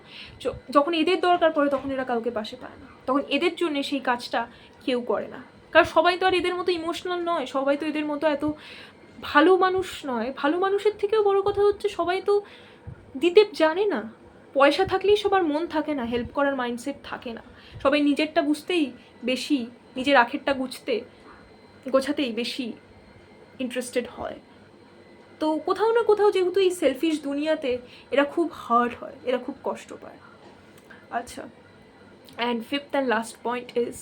যখন এদের দরকার পড়ে তখন এরা কাউকে পাশে পায় না, তখন এদের জন্য সেই কাজটা কেউ করে না। কারণ সবাই তো আর এদের মতো ইমোশনাল নয়, সবাই তো এদের মতো এত ভালো মানুষ নয়। ভালো মানুষের থেকেও বড় কথা হচ্ছে সবাই তো দিতে জানে না। পয়সা থাকলেই সবার মন থাকে না, হেল্প করার মাইন্ডসেট থাকে না। সবাই নিজেরটা বুঝতেই বেশি, নিজের আখেরটা গোছাতেই বেশি ইন্টারেস্টেড হয়। তো কোথাও না কোথাও যেহেতু এই সেলফিশ দুনিয়াতে এরা খুব হার্ট হয়, এরা খুব কষ্ট পায়। আচ্ছা, and fifth and last point is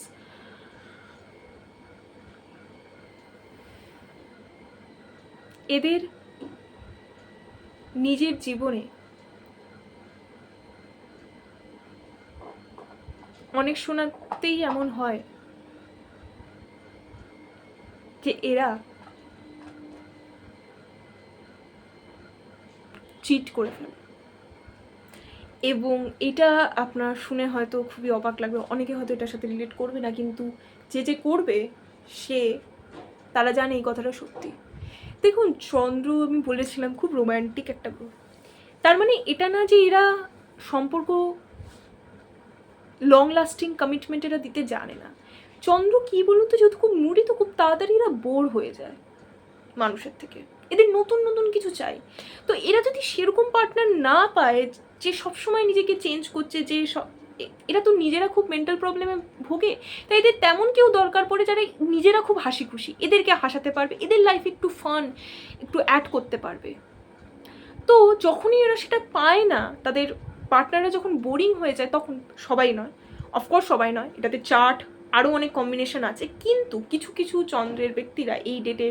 এদের নিজের জীবনে অনেক শোনাতেই এমন হয় যে এরা চিট করে ফেলে। এবং এটা আপনার শুনে হয়তো খুবই অবাক লাগবে, অনেকে হয়তো এটার সাথে রিলেট করবে না, কিন্তু যে করবে তারা জানে এই কথাটা সত্যি। দেখুন, চন্দ্র আমি বলেছিলাম খুব রোম্যান্টিক একটা গ্রহ। তার মানে এটা না যে এরা সম্পর্ক লং লাস্টিং কমিটমেন্ট এরা দিতে জানে না। চন্দ্র কি বলুন তো, যেহেতু খুব মুড়ি, তো খুব তাড়াতাড়ি এরা বোর হয়ে যায় মানুষের থেকে, এদের নতুন নতুন কিছু চাই। তো এরা যদি সেরকম পার্টনার না পায় যে সবসময় নিজেকে চেঞ্জ করছে, যে এরা তো নিজেরা খুব মেন্টাল প্রবলেমে ভোগে, তাই এদের তেমন কেউ দরকার পড়ে যারা নিজেরা খুব হাসি খুশি, এদেরকে হাসাতে পারবে, এদের লাইফে একটু ফান একটু অ্যাড করতে পারবে। তো যখনই এরা সেটা পায় না, তাদের পার্টনাররা যখন বোরিং হয়ে যায়, তখন সবাই নয়, অফকোর্স সবাই নয়, এটাতে চার্ট আরও অনেক কম্বিনেশন আছে, কিন্তু কিছু কিছু চন্দ্রের ব্যক্তিরা, এই ডেটে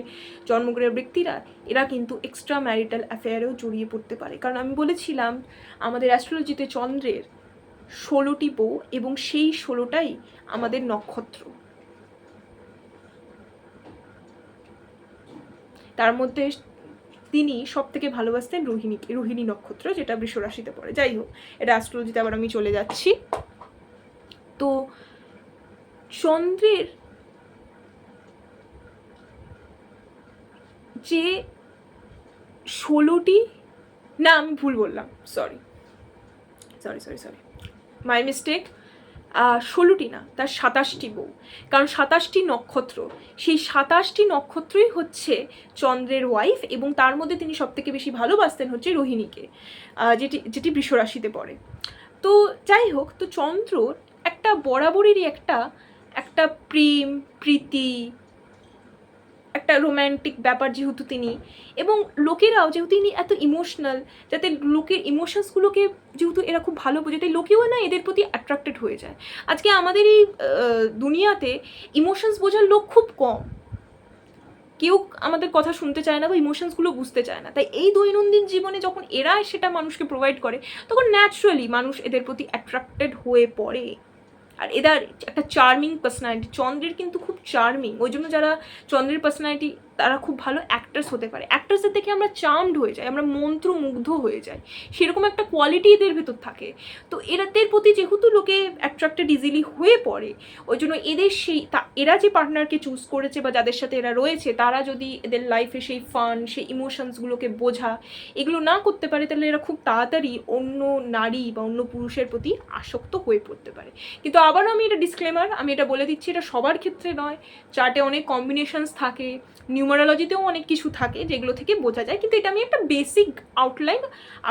জন্মগ্রহের ব্যক্তিরা, এরা কিন্তু এক্সট্রা ম্যারিটাল অ্যাফেয়ারেও জড়িয়ে পড়তে পারে। কারণ আমি বলেছিলাম আমাদের অ্যাস্ট্রোলজিতে চন্দ্রের 16টি বউ, এবং সেই 16টাই আমাদের নক্ষত্র। তার মধ্যে তিনি সব থেকে ভালোবাসতেন রোহিণীকে, রোহিণী নক্ষত্র, যেটা বৃষ রাশিতে পড়ে। যাই হোক, এটা অ্যাস্ট্রোলজিতে আবার আমি চলে যাচ্ছি। তো চন্দ্রের যে 16টি, না আমি ভুল বললাম, সরি মাই মিস্টেক, 16টি না, তার 27টি বউ। কারণ 27টি নক্ষত্র, সেই 27টি নক্ষত্রই হচ্ছে চন্দ্রের ওয়াইফ, এবং তার মধ্যে তিনি সবথেকে বেশি ভালোবাসতেন হচ্ছে রোহিণীকে, যেটি বৃষ রাশিতে পড়ে। তো যাই হোক, তো চন্দ্রর একটা বরাবরেরই একটা প্রেম প্রীতি, একটা রোম্যান্টিক ব্যাপার যেহেতু তিনি, এবং লোকেরাও যেহেতু তিনি এত ইমোশনাল, যাতে লোকের ইমোশনসগুলোকে যেহেতু এরা খুব ভালো বোঝে, তাই লোকেও না এদের প্রতি অ্যাট্রাক্টেড হয়ে যায়। আজকে আমাদের এই দুনিয়াতে ইমোশনস বোঝার লোক খুব কম, কেউ আমাদের কথা শুনতে চায় না বা ইমোশনসগুলো বুঝতে চায় না। তাই এই দৈনন্দিন জীবনে যখন এরা সেটা মানুষকে প্রোভাইড করে, তখন ন্যাচারালি মানুষ এদের প্রতি অ্যাট্রাক্টেড হয়ে পড়ে। আর এদের একটা চার্মিং পার্সোনালিটি, চন্দ্রের কিন্তু খুব চার্মিং, ওই জন্য যারা চন্দ্রের পার্সোনালিটি, তারা খুব ভালো অ্যাক্টার্স হতে পারে। অ্যাক্টার্সদের দেখে আমরা চার্মড হয়ে যাই, আমরা মন্ত্রমুগ্ধ হয়ে যাই, সেরকম একটা কোয়ালিটি এদের ভেতর থাকে। তো এদের প্রতি যেহেতু লোকে অ্যাট্রাক্টেড ইজিলি হয়ে পড়ে, ওই জন্য এদের এরা যে পার্টনারকে চুজ করেছে বা যাদের সাথে এরা রয়েছে, তারা যদি এদের লাইফে সেই ফান, সেই ইমোশনসগুলোকে বোঝা, এগুলো না করতে পারে, তাহলে এরা খুব তাড়াতাড়ি অন্য নারী বা অন্য পুরুষের প্রতি আসক্ত হয়ে পড়তে পারে। কিন্তু আবারও আমি এটা ডিসক্লেমার, আমি এটা বলে দিচ্ছি, এটা সবার ক্ষেত্রে নয়। চার্টে অনেক কম্বিনেশনস থাকে, নিউমারোলজিতেও অনেক কিছু থাকে যেগুলো থেকে বোঝা যায়, কিন্তু এটা আমি একটা বেসিক আউটলাইন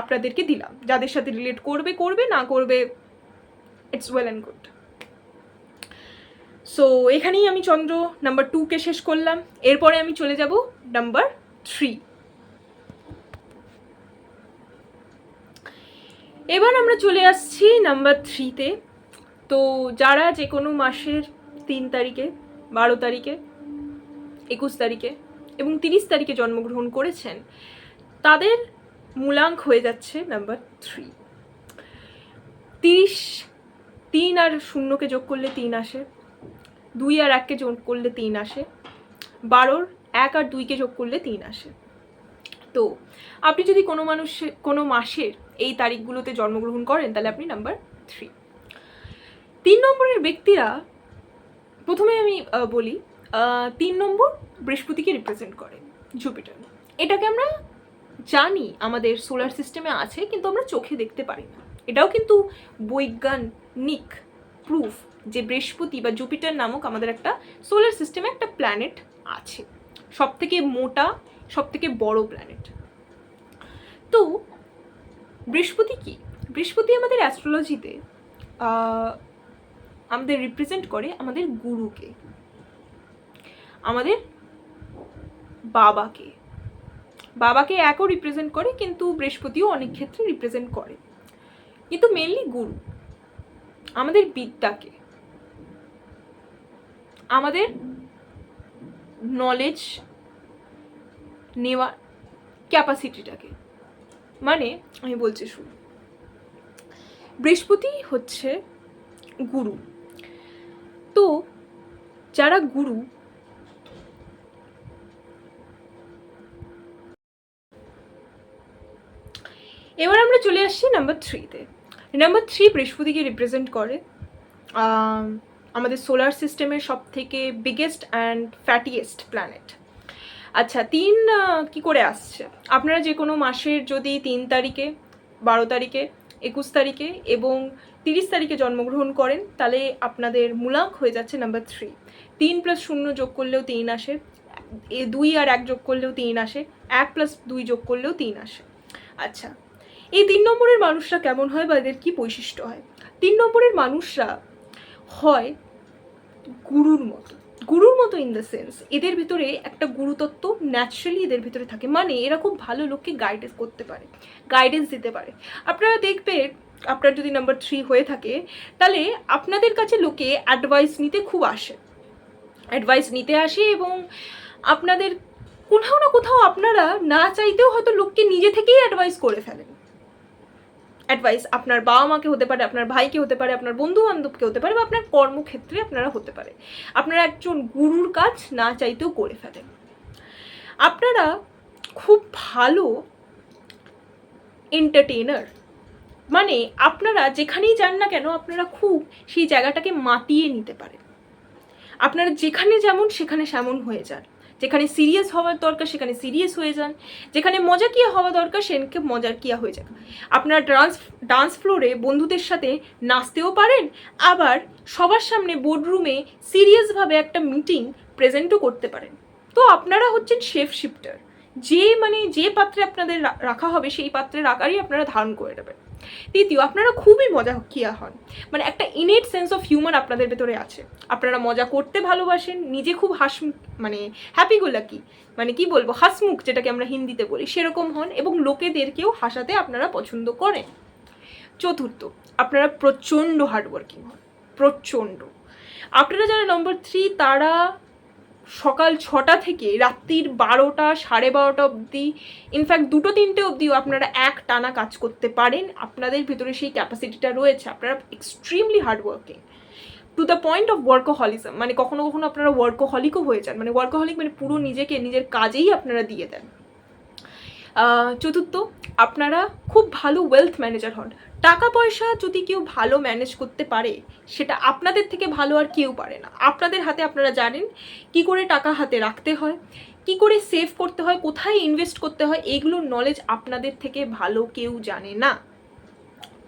আপনাদেরকে দিলাম। যাদের সাথে রিলেট করবে, না করবে, it's well and good. So এখানেই আমি চন্দ্র নাম্বার 2কে শেষ করলাম। এরপরে আমি চলে যাব নাম্বার 3। এবার আমরা চলে আসছি নাম্বার 3তে। তো যারা যে কোনো মাসের 3 তারিখে, 12 তারিখে, 21 তারিখে এবং 30 তারিখে জন্মগ্রহণ করেছেন, তাদের মূলাঙ্ক হয়ে যাচ্ছে নাম্বার 3। 30, 3 আর 0কে যোগ করলে 3 আসে, 2 আর 1কে যোগ করলে 3 আসে, 12, 1 আর 2কে যোগ করলে 3 আসে। তো আপনি যদি কোনো মাসের এই তারিখগুলোতে জন্মগ্রহণ করেন, তাহলে আপনি নাম্বার 3। 3 নম্বরের ব্যক্তিরা প্রথমে আমি বলি 3 নম্বর বৃহস্পতিকে রিপ্রেজেন্ট করে জুপিটার। এটাকে আমরা জানি আমাদের সোলার সিস্টেমে আছে, কিন্তু আমরা চোখে দেখতে পারি না। এটাও কিন্তু বৈজ্ঞানিক প্রুফ যে বৃহস্পতি বা জুপিটার নামক আমাদের একটা সোলার সিস্টেমে একটা প্ল্যানেট আছে, সব থেকে মোটা, সব থেকে বড় প্ল্যানেট। তো বৃহস্পতি কি? বৃহস্পতি আমাদের অ্যাস্ট্রোলজিতে আমাদের রিপ্রেজেন্ট করে আমাদের গুরুকে, আমাদের বাবাকে। বাবাকে একও রিপ্রেজেন্ট করে, কিন্তু বৃহস্পতিও অনেক ক্ষেত্রে রিপ্রেজেন্ট করে, কিন্তু মেনলি গুরু আমাদের বিদ্যাকে, আমাদের নলেজ নেওয়ার ক্যাপাসিটিটাকে। মানে আমি বলছি শুনুন, বৃহস্পতি হচ্ছে গুরু। তো যারা গুরু, এবার আমরা চলে আসছি নাম্বার 3-তে। নাম্বার 3 বৃহস্পতিকে রিপ্রেজেন্ট করে আমাদের সোলার সিস্টেমের সব থেকে বিগেস্ট অ্যান্ড ফ্যাটিয়েস্ট প্ল্যানেট। আচ্ছা, 3 কি করে আসছে? আপনারা যে কোনো মাসের যদি 3 তারিখে, 12 তারিখে, 21 তারিখে এবং 30 তারিখে জন্মগ্রহণ করেন, তাহলে আপনাদের মূলাঙ্ক হয়ে যাচ্ছে নাম্বার 3। 3 + 0 যোগ করলেও 3 আসে, 2 আর 1 যোগ করলেও 3 আসে, 1 + 2 যোগ করলেও 3 আসে। আচ্ছা, এই 3 নম্বরের মানুষরা কেমন হয় বা এদের কী বৈশিষ্ট্য হয়? 3 নম্বরের মানুষরা হয় গুরুর মতো। গুরুর মতো ইন দ্য সেন্স এদের ভিতরে একটা গুরুতত্ত্ব ন্যাচারালি এদের ভিতরে থাকে। মানে এরা খুব ভালো লোককে গাইডেন্স করতে পারে, গাইডেন্স দিতে পারে। আপনারা দেখবেন, আপনার যদি নাম্বার 3 হয়ে থাকে, তাহলে আপনাদের কাছে লোকে অ্যাডভাইস নিতে খুব আসে, অ্যাডভাইস নিতে আসে, এবং আপনাদের কোথাও না কোথাও আপনারা না চাইতেও হয়তো লোককে নিজে থেকেই অ্যাডভাইস করে ফেলেন। অ্যাডভাইস আপনার বাবা মাকে হতে পারে, আপনার ভাইকে হতে পারে, আপনার বন্ধু বান্ধবকে হতে পারে, বা আপনার কর্মক্ষেত্রে আপনারা হতে পারে। আপনারা একজন গুরুর কাজ না চাইতেও করে ফেলেন। আপনারা খুব ভালো এন্টারটেইনার, মানে আপনারা যেখানেই যান না কেন আপনারা খুব সেই জায়গাটাকে মাতিয়ে নিতে পারেন। আপনারা যেখানে যেমন সেখানে সেমন হয়ে যান, যেখানে সিরিয়াস হওয়ার দরকার সেখানে সিরিয়াস হয়ে যান, যেখানে মজাকিয়া হওয়া দরকার সেখানে মজাকিয়া হয়ে যান। আপনারা ডান্স ফ্লোরে বন্ধুদের সাথে নাচতেও পারেন, আবার সবার সামনে বোর্ডরুমে সিরিয়াসভাবে একটা মিটিং প্রেজেন্টও করতে পারেন। তো আপনারা হচ্ছেন শেফ শিফটার, যে পাত্রে আপনাদের রাখা হবে সেই পাত্রের আকারই আপনারা ধারণ করে নেবেন। তৃতীয়, আপনারা খুবই মজাকিয়া হন, মানে একটা ইনেট সেন্স অফ হিউমার আপনাদের ভেতরে আছে। আপনারা মজা করতে ভালোবাসেন, নিজে খুব মানে হ্যাপি গোলাকি, মানে কি বলবো, হাসমুখ যেটাকে আমরা হিন্দিতে বলি, সেরকম হন, এবং লোকেদেরকেও হাসাতে আপনারা পছন্দ করেন। চতুর্থ, আপনারা প্রচণ্ড হার্ডওয়ার্কিং হন, প্রচণ্ড। আপনারা যারা নম্বর 3, তারা সকাল 6টা থেকে রাত্রির 12টা, 12:30 অবধি, ইনফ্যাক্ট 2-3টে অবধিও আপনারা এক টানা কাজ করতে পারেন। আপনাদের ভিতরে সেই ক্যাপাসিটিটা রয়েছে। আপনারা extremely hardworking to the point of workaholism, মানে কখনো কখনো আপনারা ওয়ার্কোহলিকও হয়ে যান। মানে ওয়ার্কোহলিক মানে পুরো নিজেকে নিজের কাজেই আপনারা দিয়ে দেন। চতুর্থ, আপনারা খুব ভালো ওয়েলথ ম্যানেজার হন। টাকা পয়সা যদি কেউ ভালো ম্যানেজ করতে পারে, সেটা আপনাদের থেকে ভালো আর কেউ পারে না। আপনাদের হাতে আপনারা জানেন কি করে টাকা হাতে রাখতে হয়, কি করে সেভ করতে হয়, কোথায় ইনভেস্ট করতে হয়, এইগুলোর নলেজ আপনাদের থেকে ভালো কেউ জানে না।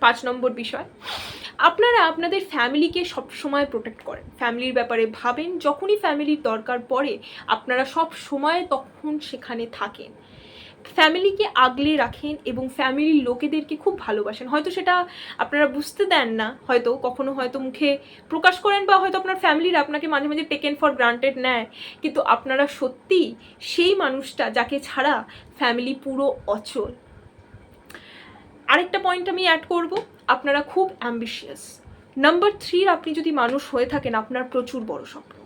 5 নম্বর বিষয়, আপনারা আপনাদের ফ্যামিলিকে সবসময় প্রোটেক্ট করেন, ফ্যামিলির ব্যাপারে ভাবেন। যখনই ফ্যামিলির দরকার পড়ে আপনারা সব সময় তখন সেখানে থাকেন, ফ্যামিলিকে আগলে রাখেন এবং ফ্যামিলির লোকেদেরকে খুব ভালোবাসেন। হয়তো সেটা আপনারা বুঝতে দেন না, হয়তো কখনো হয়তো মুখে প্রকাশ করেন, বা হয়তো আপনার ফ্যামিলির আপনাকে মাঝে মাঝে টেকেন ফর গ্রান্টেড নেয়, কিন্তু আপনারা সত্যি সেই মানুষটা যাকে ছাড়া ফ্যামিলি পুরো অচল। আরেকটা পয়েন্ট আমি অ্যাড করব, আপনারা খুব অ্যাম্বিশিয়াস। নাম্বার 3 আপনি যদি মানুষ হয়ে থাকেন, আপনার প্রচুর বড় স্বপ্ন,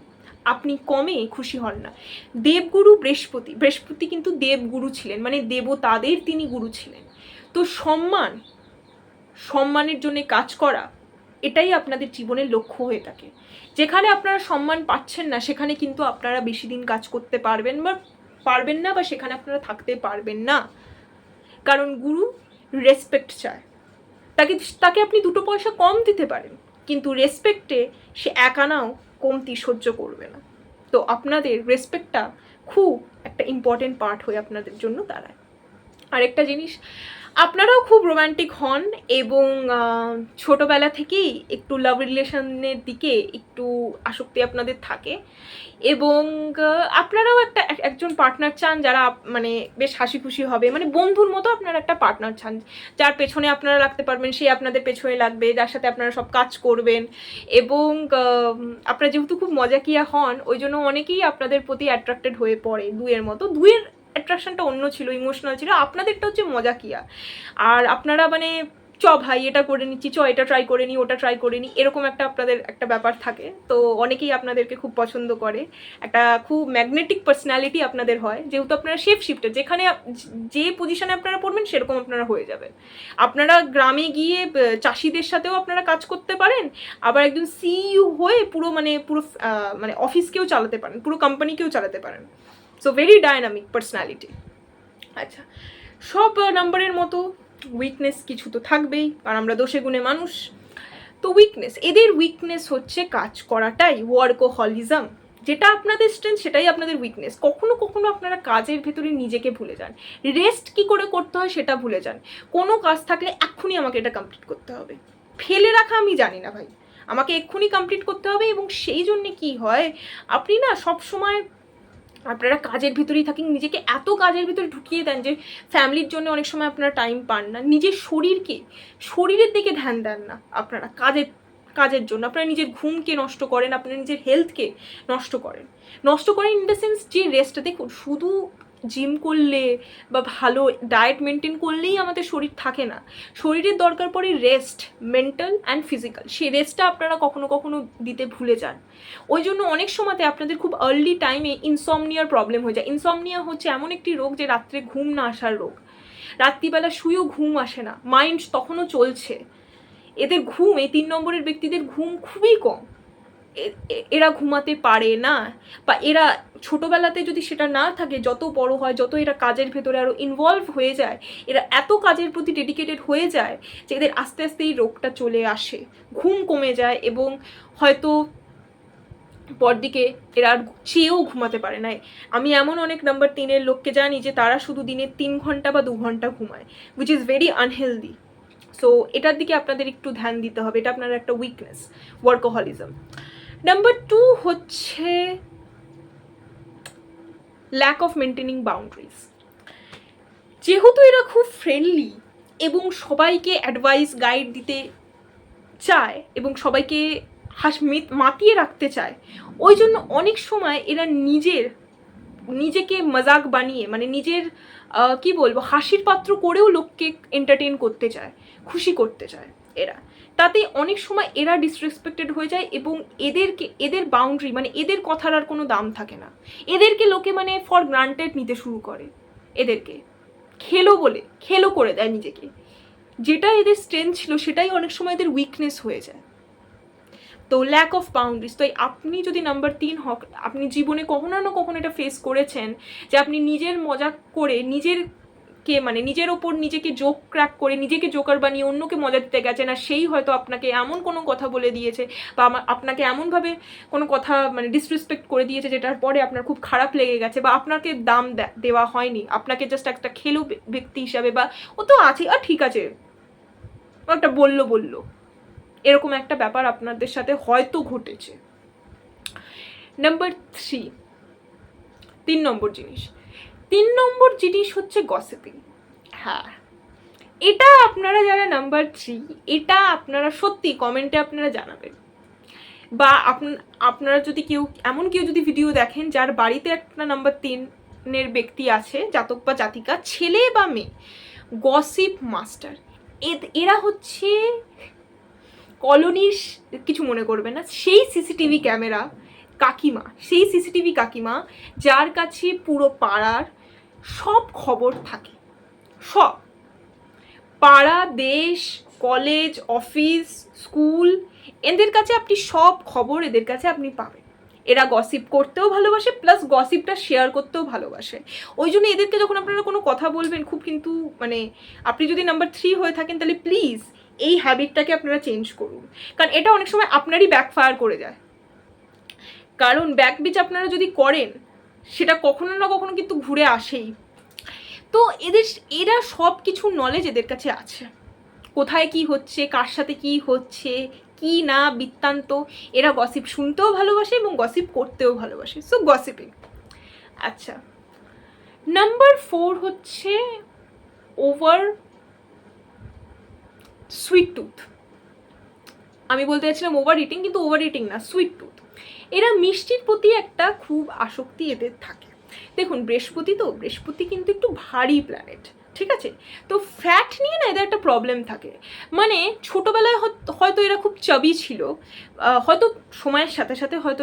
আপনি কমে খুশি হন না। দেবগুরু বৃহস্পতি কিন্তু দেবগুরু ছিলেন, মানে দেবতাদের তিনি গুরু ছিলেন। তো সম্মানের জন্য কাজ করা, এটাই আপনাদের জীবনের লক্ষ্য হয়ে থাকে। যেখানে আপনারা সম্মান পাচ্ছেন না, সেখানে কিন্তু আপনারা বেশি দিন কাজ করতে পারবেন না, বা সেখানে আপনারা থাকতে পারবেন না। কারণ গুরু রেসপেক্ট চায়, তাকে আপনি 2 পয়সা কম দিতে পারেন, কিন্তু রেসপেক্টে সে 1 আনাও কমতি সহ্য করবে না। তো আপনাদের রেসপেক্টটা খুব একটা ইম্পর্টেন্ট পার্ট হয়ে আপনাদের জন্য দাঁড়ায়। আরেকটা জিনিস, আপনারাও খুব রোম্যান্টিক হন এবং ছোটোবেলা থেকেই একটু লাভ রিলেশনের দিকে একটু আসক্তি আপনাদের থাকে এবং আপনারাও একজন পার্টনার চান যারা মানে বেশ হাসি খুশি হবে, মানে বন্ধুর মতো আপনারা একটা পার্টনার চান, যার পেছনে আপনারা লাগতে পারবেন, সে আপনাদের পেছনে লাগবে, যার সাথে আপনারা সব কাজ করবেন। এবং আপনারা যেহেতু খুব মজাকিয়া হন, ওই জন্য অনেকেই আপনাদের প্রতি অ্যাট্রাক্টেড হয়ে পড়ে। দুইয়ের মতো, দুইয়ের অ্যাট্রাকশনটা অন্য ছিল, ইমোশনাল ছিল, আপনাদেরটা হচ্ছে মজাকিয়া। আর আপনারা মানে চ ভাই এটা করে নিচ্ছি, চ এটা ট্রাই করে নিই, ওটা ট্রাই করে নিই, এরকম একটা আপনাদের একটা ব্যাপার থাকে। তো অনেকেই আপনাদেরকে খুব পছন্দ করে, একটা খুব ম্যাগনেটিক পার্সোনালিটি আপনাদের হয়, যেহেতু আপনারা শেপ শিফটে, যেখানে যে পজিশনে আপনারা পড়বেন সেরকম আপনারা হয়ে যাবেন। আপনারা গ্রামে গিয়ে চাষিদের সাথেও আপনারা কাজ করতে পারেন, আবার একজন সিইও হয়ে পুরো মানে অফিসকেও চালাতে পারেন, পুরো কোম্পানিকেও চালাতে পারেন। So very dynamic personality. আচ্ছা, সব নাম্বারের মতো উইকনেস কিছু তো থাকবেই, আর আমরা দোষে গুণে মানুষ। তো উইকনেস, এদের উইকনেস হচ্ছে কাজ করাটাই, ওয়ার্কোহলিজম। যেটা আপনাদের স্ট্রেংথ সেটাই আপনাদের উইকনেস। কখনো কখনো আপনারা কাজের ভেতরে নিজেকে ভুলে যান, রেস্ট কি করে করতে হয় সেটা ভুলে যান। কোনো কাজ থাকলে এক্ষুনি আমাকে এটা কমপ্লিট করতে হবে, ফেলে রাখা আমি জানি না ভাই, আমাকে এক্ষুনি কমপ্লিট করতে হবে। এবং সেই জন্যে কি হয়, আপনি না সবসময় আপনারা কাজের ভিতরেই থাকেন, নিজেকে এত কাজের ভিতরে ঢুকিয়ে দেন যে ফ্যামিলির জন্য অনেক সময় আপনারা টাইম পান না, নিজের শরীরের দিকে ধ্যান দেন না। আপনারা কাজের জন্য আপনারা নিজের ঘুমকে নষ্ট করেন, আপনারা নিজের হেলথকে নষ্ট করেন ইন দ্য সেন্স যে রেস্টটা, দেখুন শুধু জিম করলে বা ভালো ডায়েট মেনটেন করলেই আমাদের শরীর থাকে না, শরীরের দরকার পড়ে রেস্ট, মেন্টাল অ্যান্ড ফিজিক্যাল। সেই রেস্টটা আপনারা কখনো কখনো দিতে ভুলে যান। ওই জন্য অনেক সময়তে আপনাদের খুব আর্লি টাইমে ইনসমনিয়ার প্রবলেম হয়ে যায়। ইনসমনিয়া হচ্ছে এমন একটি রোগ যে রাত্রে ঘুম না আসার রোগ, রাত্রিবেলা শুয়েও ঘুম আসে না, মাইন্ড তখনও চলছে। এদের ঘুম, এই 3 নম্বরের ব্যক্তিদের ঘুম খুবই কম, এরা ঘুমাতে পারে না, বা এরা ছোটোবেলাতে যদি সেটা না থাকে, যত বড় হয়, যত এরা কাজের ভেতরে আরও ইনভলভ হয়ে যায়, এরা এত কাজের প্রতি ডেডিকেটেড হয়ে যায় যে এদের আস্তে আস্তে এই রোগটা চলে আসে, ঘুম কমে যায় এবং হয়তো পরদিকে এরা আর চেয়েও ঘুমাতে পারে না। আমি এমন অনেক নাম্বার 3-এর লোককে জানি যে তারা শুধু দিনে 3 ঘন্টা বা 2 ঘন্টা ঘুমায়, which is very unhealthy. So এটার দিকে আপনাদের একটু ধ্যান দিতে হবে, এটা আপনার একটা উইকনেস, ওয়ার্কোহলিজম। নাম্বার 2 হচ্ছে ল্যাক অফ মেনটেনিং বাউন্ডারিজ। যেহেতু এরা খুব ফ্রেন্ডলি এবং সবাইকে অ্যাডভাইস গাইড দিতে চায় এবং সবাইকে মাতিয়ে রাখতে চায়, ওই জন্য অনেক সময় এরা নিজেকে মজাক বানিয়ে, মানে নিজের কি বলবো, হাসির পাত্র করেও লোককে এন্টারটেন করতে চায়, খুশি করতে চায় এরা। তাতে অনেক সময় এরা ডিসরেসপেক্টেড হয়ে যায় এবং এদের বাউন্ডারি, মানে এদের কথার আর কোনো দাম থাকে না। এদেরকে লোকে মানে ফর গ্রান্টেড নিতে শুরু করে, এদেরকে খেলো করে দেয় নিজেকে। যেটা এদের স্ট্রেংথ ছিল সেটাই অনেক সময় এদের উইকনেস হয়ে যায়। তো ল্যাক অফ বাউন্ডারিজ। তো আপনি যদি নাম্বার 3 হক, আপনি জীবনে কখনো না কখনো এটা ফেস করেছেন যে আপনি নিজের মজা করে নিজের ওপর নিজেকে জোক ক্র্যাক করে, নিজেকে জোকার বানিয়ে অন্যকে মজা দিতে গেছেন, আর সেই হয়তো আপনাকে এমন কোনো কথা বলে দিয়েছে বা আপনাকে এমনভাবে কোনো কথা মানে ডিসরেসপেক্ট করে দিয়েছে যেটার পরে আপনার খুব খারাপ লেগে গেছে, বা আপনাকে দাম দেওয়া হয়নি, আপনাকে জাস্ট একটা খেলো ব্যক্তি হিসাবে, বা ও তো আছে আর ঠিক আছে একটা বললো, এরকম একটা ব্যাপার আপনাদের সাথে হয়তো ঘটেছে। নাম্বার 3 নম্বর জিনিস হচ্ছে গসিপিং। হ্যাঁ, এটা আপনারা যারা নাম্বার 3, এটা আপনারা সত্যি কমেন্টে আপনারা জানাবেন, বা আপনারা যদি কেউ যদি ভিডিও দেখেন যার বাড়িতে একটা নাম্বার 3-এর ব্যক্তি আছে, জাতক বা জাতিকা, ছেলে বা মেয়ে, গসিপ মাস্টার। এরা হচ্ছে কলোনির, কিছু মনে করবে না, সেই সিসিটিভি কাকিমা যার কাছে পুরো পাড়ার সব খবর থাকে, সব পাড়া, দেশ, কলেজ, অফিস, স্কুল, এদের কাছে আপনি সব খবর এদের কাছে আপনি পাবেন। এরা গসিপ করতেও ভালোবাসে, প্লাস গসিপটা শেয়ার করতেও ভালোবাসে। ওই জন্য এদেরকে যখন আপনারা কোনো কথা বলবেন, খুব কিন্তু মানে আপনি যদি নাম্বার 3 হয়ে থাকেন তাহলে প্লিজ এই হ্যাবিটটাকে আপনারা চেঞ্জ করুন, কারণ এটা অনেক সময় আপনারই ব্যাকফায়ার করে যায়। কারণ ব্যাকবিচ আপনারা যদি করেন সেটা কখনো না কখনো কিন্তু ঘুরে আসেই। তো এরা সব কিছু নলেজ এদের কাছে আছে, কোথায় কি হচ্ছে, কার সাথে কি হচ্ছে, কি না বৃত্তান্ত। এরা গসিপ শুনতেও ভালোবাসে এবং গসিপ করতেও ভালোবাসে, সো গসিপিং। আচ্ছা, নাম্বার 4 হচ্ছে ওভার সুইট টুথ। আমি বলতে চাইছিলাম ওভার ইটিং, কিন্তু ওভার ইটিং না, সুইট টুথ। এরা মিষ্টির প্রতি একটা খুব আসক্তি এদের থাকে। দেখুন বৃহস্পতি কিন্তু একটু ভারী প্ল্যানেট, ঠিক আছে? তো ফ্যাট নিয়ে না এদের একটা প্রবলেম থাকে। মানে ছোটোবেলায় হয়তো এরা খুব চাবি ছিল, হয়তো সময়ের সাথে সাথে হয়তো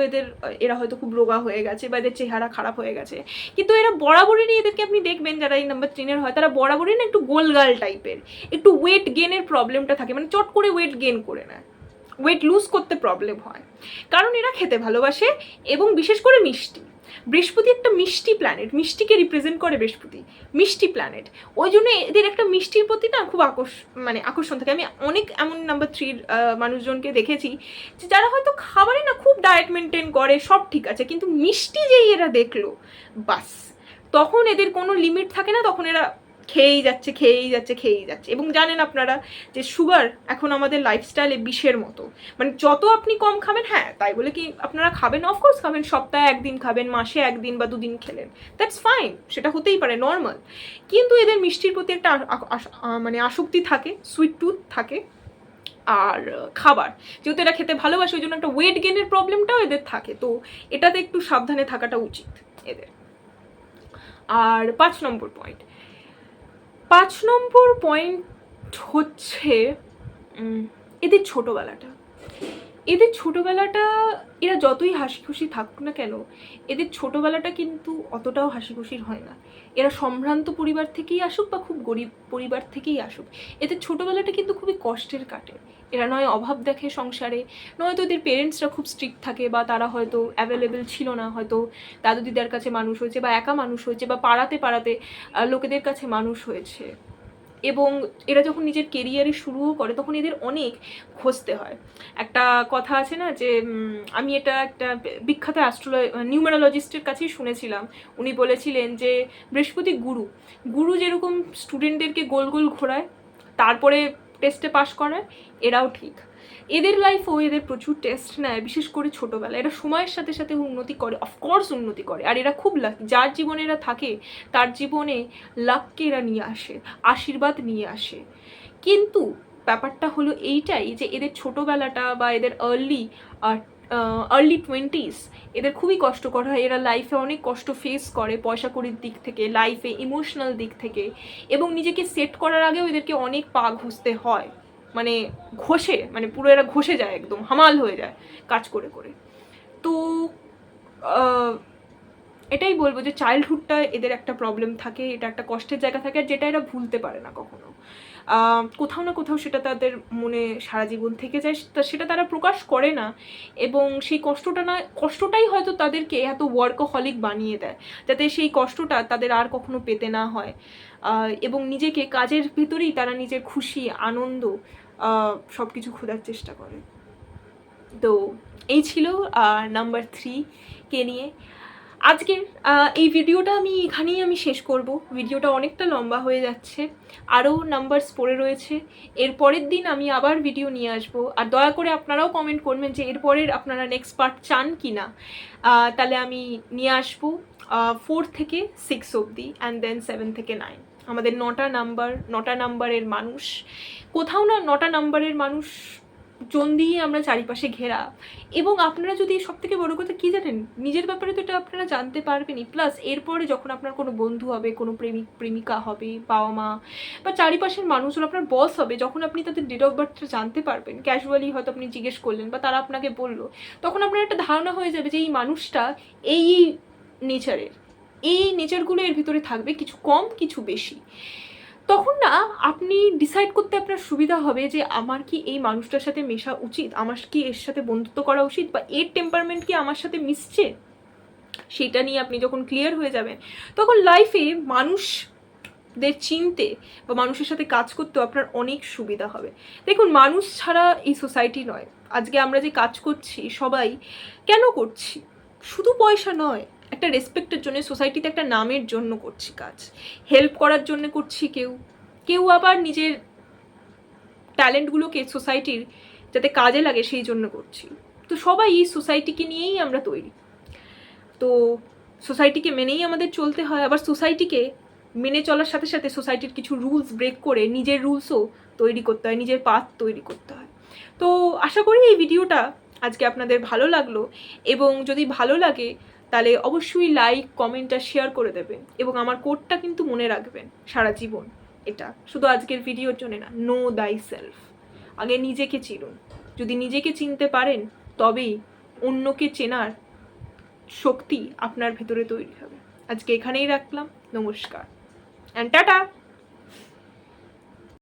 এরা হয়তো খুব রোগা হয়ে গেছে বা এদের চেহারা খারাপ হয়ে গেছে, কিন্তু এরা বরাবরই, এদেরকে আপনি দেখবেন যারা এই নাম্বার 3 হয় তারা বরাবরই না একটু গোলগাল টাইপের, একটু ওয়েট গেনের প্রবলেমটা থাকে, মানে চট করে ওয়েট গেন করে নেয়, ওয়েট লুজ করতে প্রবলেম হয়, কারণ এরা খেতে ভালোবাসে এবং বিশেষ করে মিষ্টি। বৃহস্পতি একটা মিষ্টি প্ল্যানেট, মিষ্টিকে রিপ্রেজেন্ট করে বৃহস্পতি, মিষ্টি প্ল্যানেট। ওই জন্য এদের একটা মিষ্টির প্রতি না খুব আকর্ষণ থাকে। আমি অনেক এমন নাম্বার 3 মানুষজনকে দেখেছি যে যারা হয়তো খাবারে না খুব ডায়েট মেনটেন করে, সব ঠিক আছে, কিন্তু মিষ্টি যেই এরা দেখলো বাস, তখন এদের কোনো লিমিট থাকে না, তখন এরা খেয়েই যাচ্ছে। এবং জানেন আপনারা যে সুগার এখন আমাদের লাইফস্টাইলে বিষের মতো, মানে যত আপনি কম খাবেন, হ্যাঁ তাই বলে কি আপনারা খাবেন, অফকোর্স খাবেন, সপ্তাহে 1 দিন খাবেন, মাসে 1 দিন বা 2 দিন খেলেন, দ্যাটস ফাইন, সেটা হতেই পারে, নর্মাল। কিন্তু এদের মিষ্টির প্রতি একটা মানে আসক্তি থাকে, সুইট টুথ থাকে। আর খাবার যেহেতু এরা খেতে ভালোবাসে, ওই জন্য একটা ওয়েট গেনের প্রবলেমটাও এদের থাকে, তো এটাতে একটু সাবধানে থাকাটা উচিত এদের। আর 5 নম্বর পয়েন্ট হচ্ছে এদের ছোটোবেলাটা। এরা যতই হাসি খুশি থাকুক না কেন, এদের ছোটোবেলাটা কিন্তু অতটাও হাসি খুশির হয় না। এরা সম্ভ্রান্ত পরিবার থেকেই আসুক বা খুব গরিব পরিবার থেকেই আসুক, এদের ছোটোবেলাটা কিন্তু খুবই কষ্টের কাটে। এরা নয় অভাব দেখে সংসারে, নয়তো এদের পেরেন্টসরা খুব স্ট্রিক্ট থাকে, বা তারা হয়তো অ্যাভেলেবেল ছিল না, হয়তো দাদু দিদার কাছে মানুষ হয়েছে, বা একা মানুষ হয়েছে, বা পাড়াতে লোকেদের কাছে মানুষ হয়েছে। এবং এরা যখন নিজের কেরিয়ারে শুরুও করে তখন এদের অনেক ঘষতে হয়। একটা কথা আছে না যে, আমি এটা একটা বিখ্যাত নিউমেরোলজিস্টের কাছেই শুনেছিলাম, উনি বলেছিলেন যে বৃহস্পতি গুরু যেরকম স্টুডেন্টদেরকে গোল গোল ঘোরায় তারপরে টেস্টে পাস করায়, এরাও ঠিক। এদের লাইফও এদের প্রচুর টেস্ট নেয়, বিশেষ করে ছোটোবেলা। এরা সময়ের সাথে সাথে উন্নতি করে, অফকোর্স উন্নতি করে, আর এরা খুব লাকি, যার জীবনে এরা থাকে তার জীবনে লাককে এরা নিয়ে আসে, আশীর্বাদ নিয়ে আসে। কিন্তু ব্যাপারটা হলো এইটাই যে এদের ছোটোবেলাটা বা এদের আর্লি 20s এদের খুবই কষ্টকর হয়। এরা লাইফে অনেক কষ্ট ফেস করে, পয়সা কড়ির দিক থেকে, লাইফে ইমোশনাল দিক থেকে, এবং নিজেকে সেট করার আগেও এদেরকে অনেক পা ঘষতে হয়, মানে পুরো এরা ঘষে যায়, একদম হামাল হয়ে যায় কাজ করে করে। তো এটাই বলবো যে চাইল্ডহুডটা এদের একটা প্রবলেম থাকে, এটা একটা কষ্টের জায়গা থাকে, আর যেটা এরা ভুলতে পারে না কখনো। কোথাও না কোথাও সেটা তাদের মনে সারা জীবন থেকে যায়, সেটা তারা প্রকাশ করে না, এবং সেই কষ্টটাই হয়তো তাদেরকে এত ওয়ার্কহলিক বানিয়ে দেয়, যাতে সেই কষ্টটা তাদের আর কখনো পেতে না হয়, এবং নিজেকে কাজের ভিতরেই তারা নিজের খুশি আনন্দ সব কিছু খোঁজার চেষ্টা করে। তো এই ছিল নাম্বার 3কে নিয়ে আজকের এই ভিডিওটা। এখানেই শেষ করব, ভিডিওটা অনেকটা লম্বা হয়ে যাচ্ছে, আরও নাম্বারস পড়ে রয়েছে। এর পরের দিন আমি আবার ভিডিও নিয়ে আসব, আর দয়া করে আপনারাও কমেন্ট করবেন যে এরপরের আপনারা নেক্সট পার্ট চান কি না, তাহলে আমি নিয়ে আসবো 4 থেকে 6 অবধি, অ্যান্ড দেন 7 থেকে 9। আমাদের 9টা নাম্বারের মানুষ, কোথাও না 9টা নাম্বারের মানুষ জন দিয়ে আমরা চারিপাশে ঘেরা। এবং আপনারা যদি, সব থেকে বড়ো কথা কী জানেন, নিজের ব্যাপারে তো এটা আপনারা জানতে পারবেনই, প্লাস এরপরে যখন আপনার কোনো বন্ধু হবে, কোনো প্রেমিকা হবে, বাবা মা বা চারিপাশের মানুষগুলো আপনার বস হবে, যখন আপনি তাদের ডেট অফ বার্থটা জানতে পারবেন, ক্যাজুয়ালি হয়তো আপনি জিজ্ঞেস করলেন বা তারা আপনাকে বললো, তখন আপনার একটা ধারণা হয়ে যাবে যে এই মানুষটা এই নেচারগুলো এর ভিতরে থাকবে, কিছু কম কিছু বেশি। তখন না আপনি ডিসাইড করতে আপনার সুবিধা হবে যে আমার কি এই মানুষটার সাথে মেশা উচিত, আমার কি এর সাথে বন্ধুত্ব করা উচিত, বা এর টেম্পারমেন্ট কি আমার সাথে মিশছে, সেটা নিয়ে আপনি যখন ক্লিয়ার হয়ে যাবেন, তখন লাইফে মানুষদের চিনতে বা মানুষের সাথে কাজ করতেও আপনার অনেক সুবিধা হবে। দেখুন, মানুষ ছাড়া এই সোসাইটি নয়। আজকে আমরা যে কাজ করছি সবাই কেন করছি? শুধু পয়সা নয়, একটা রেসপেক্টের জন্য, সোসাইটিতে একটা নামের জন্য করছি কাজ, হেল্প করার জন্য করছি। কেউ আবার নিজের ট্যালেন্টগুলোকে সোসাইটির যাতে কাজে লাগে সেই জন্য করছি। তো সবাই এই সোসাইটিকে নিয়েই আমরা তৈরি, তো সোসাইটিকে মেনেই আমাদের চলতে হয়। আবার সোসাইটিকে মেনে চলার সাথে সাথে সোসাইটির কিছু রুলস ব্রেক করে নিজের রুলসও তৈরি করতে হয়, নিজের পাথ তৈরি করতে হয়। তো আশা করি এই ভিডিওটা আজকে আপনাদের ভালো লাগলো, এবং যদি ভালো লাগে তাহলে অবশ্যই লাইক, কমেন্ট আর শেয়ার করে দেবেন। এবং আমার কোডটা কিন্তু মনে রাখবেন সারা জীবন, এটা শুধু আজকের ভিডিওর জন্য না, নো দাই সেলফ। আগে নিজেকে চিনুন, যদি নিজেকে চিনতে পারেন তবেই অন্যকে চেনার শক্তি আপনার ভেতরে তৈরি হবে। আজকে এখানেই রাখলাম, নমস্কার অ্যান্ড টাটা।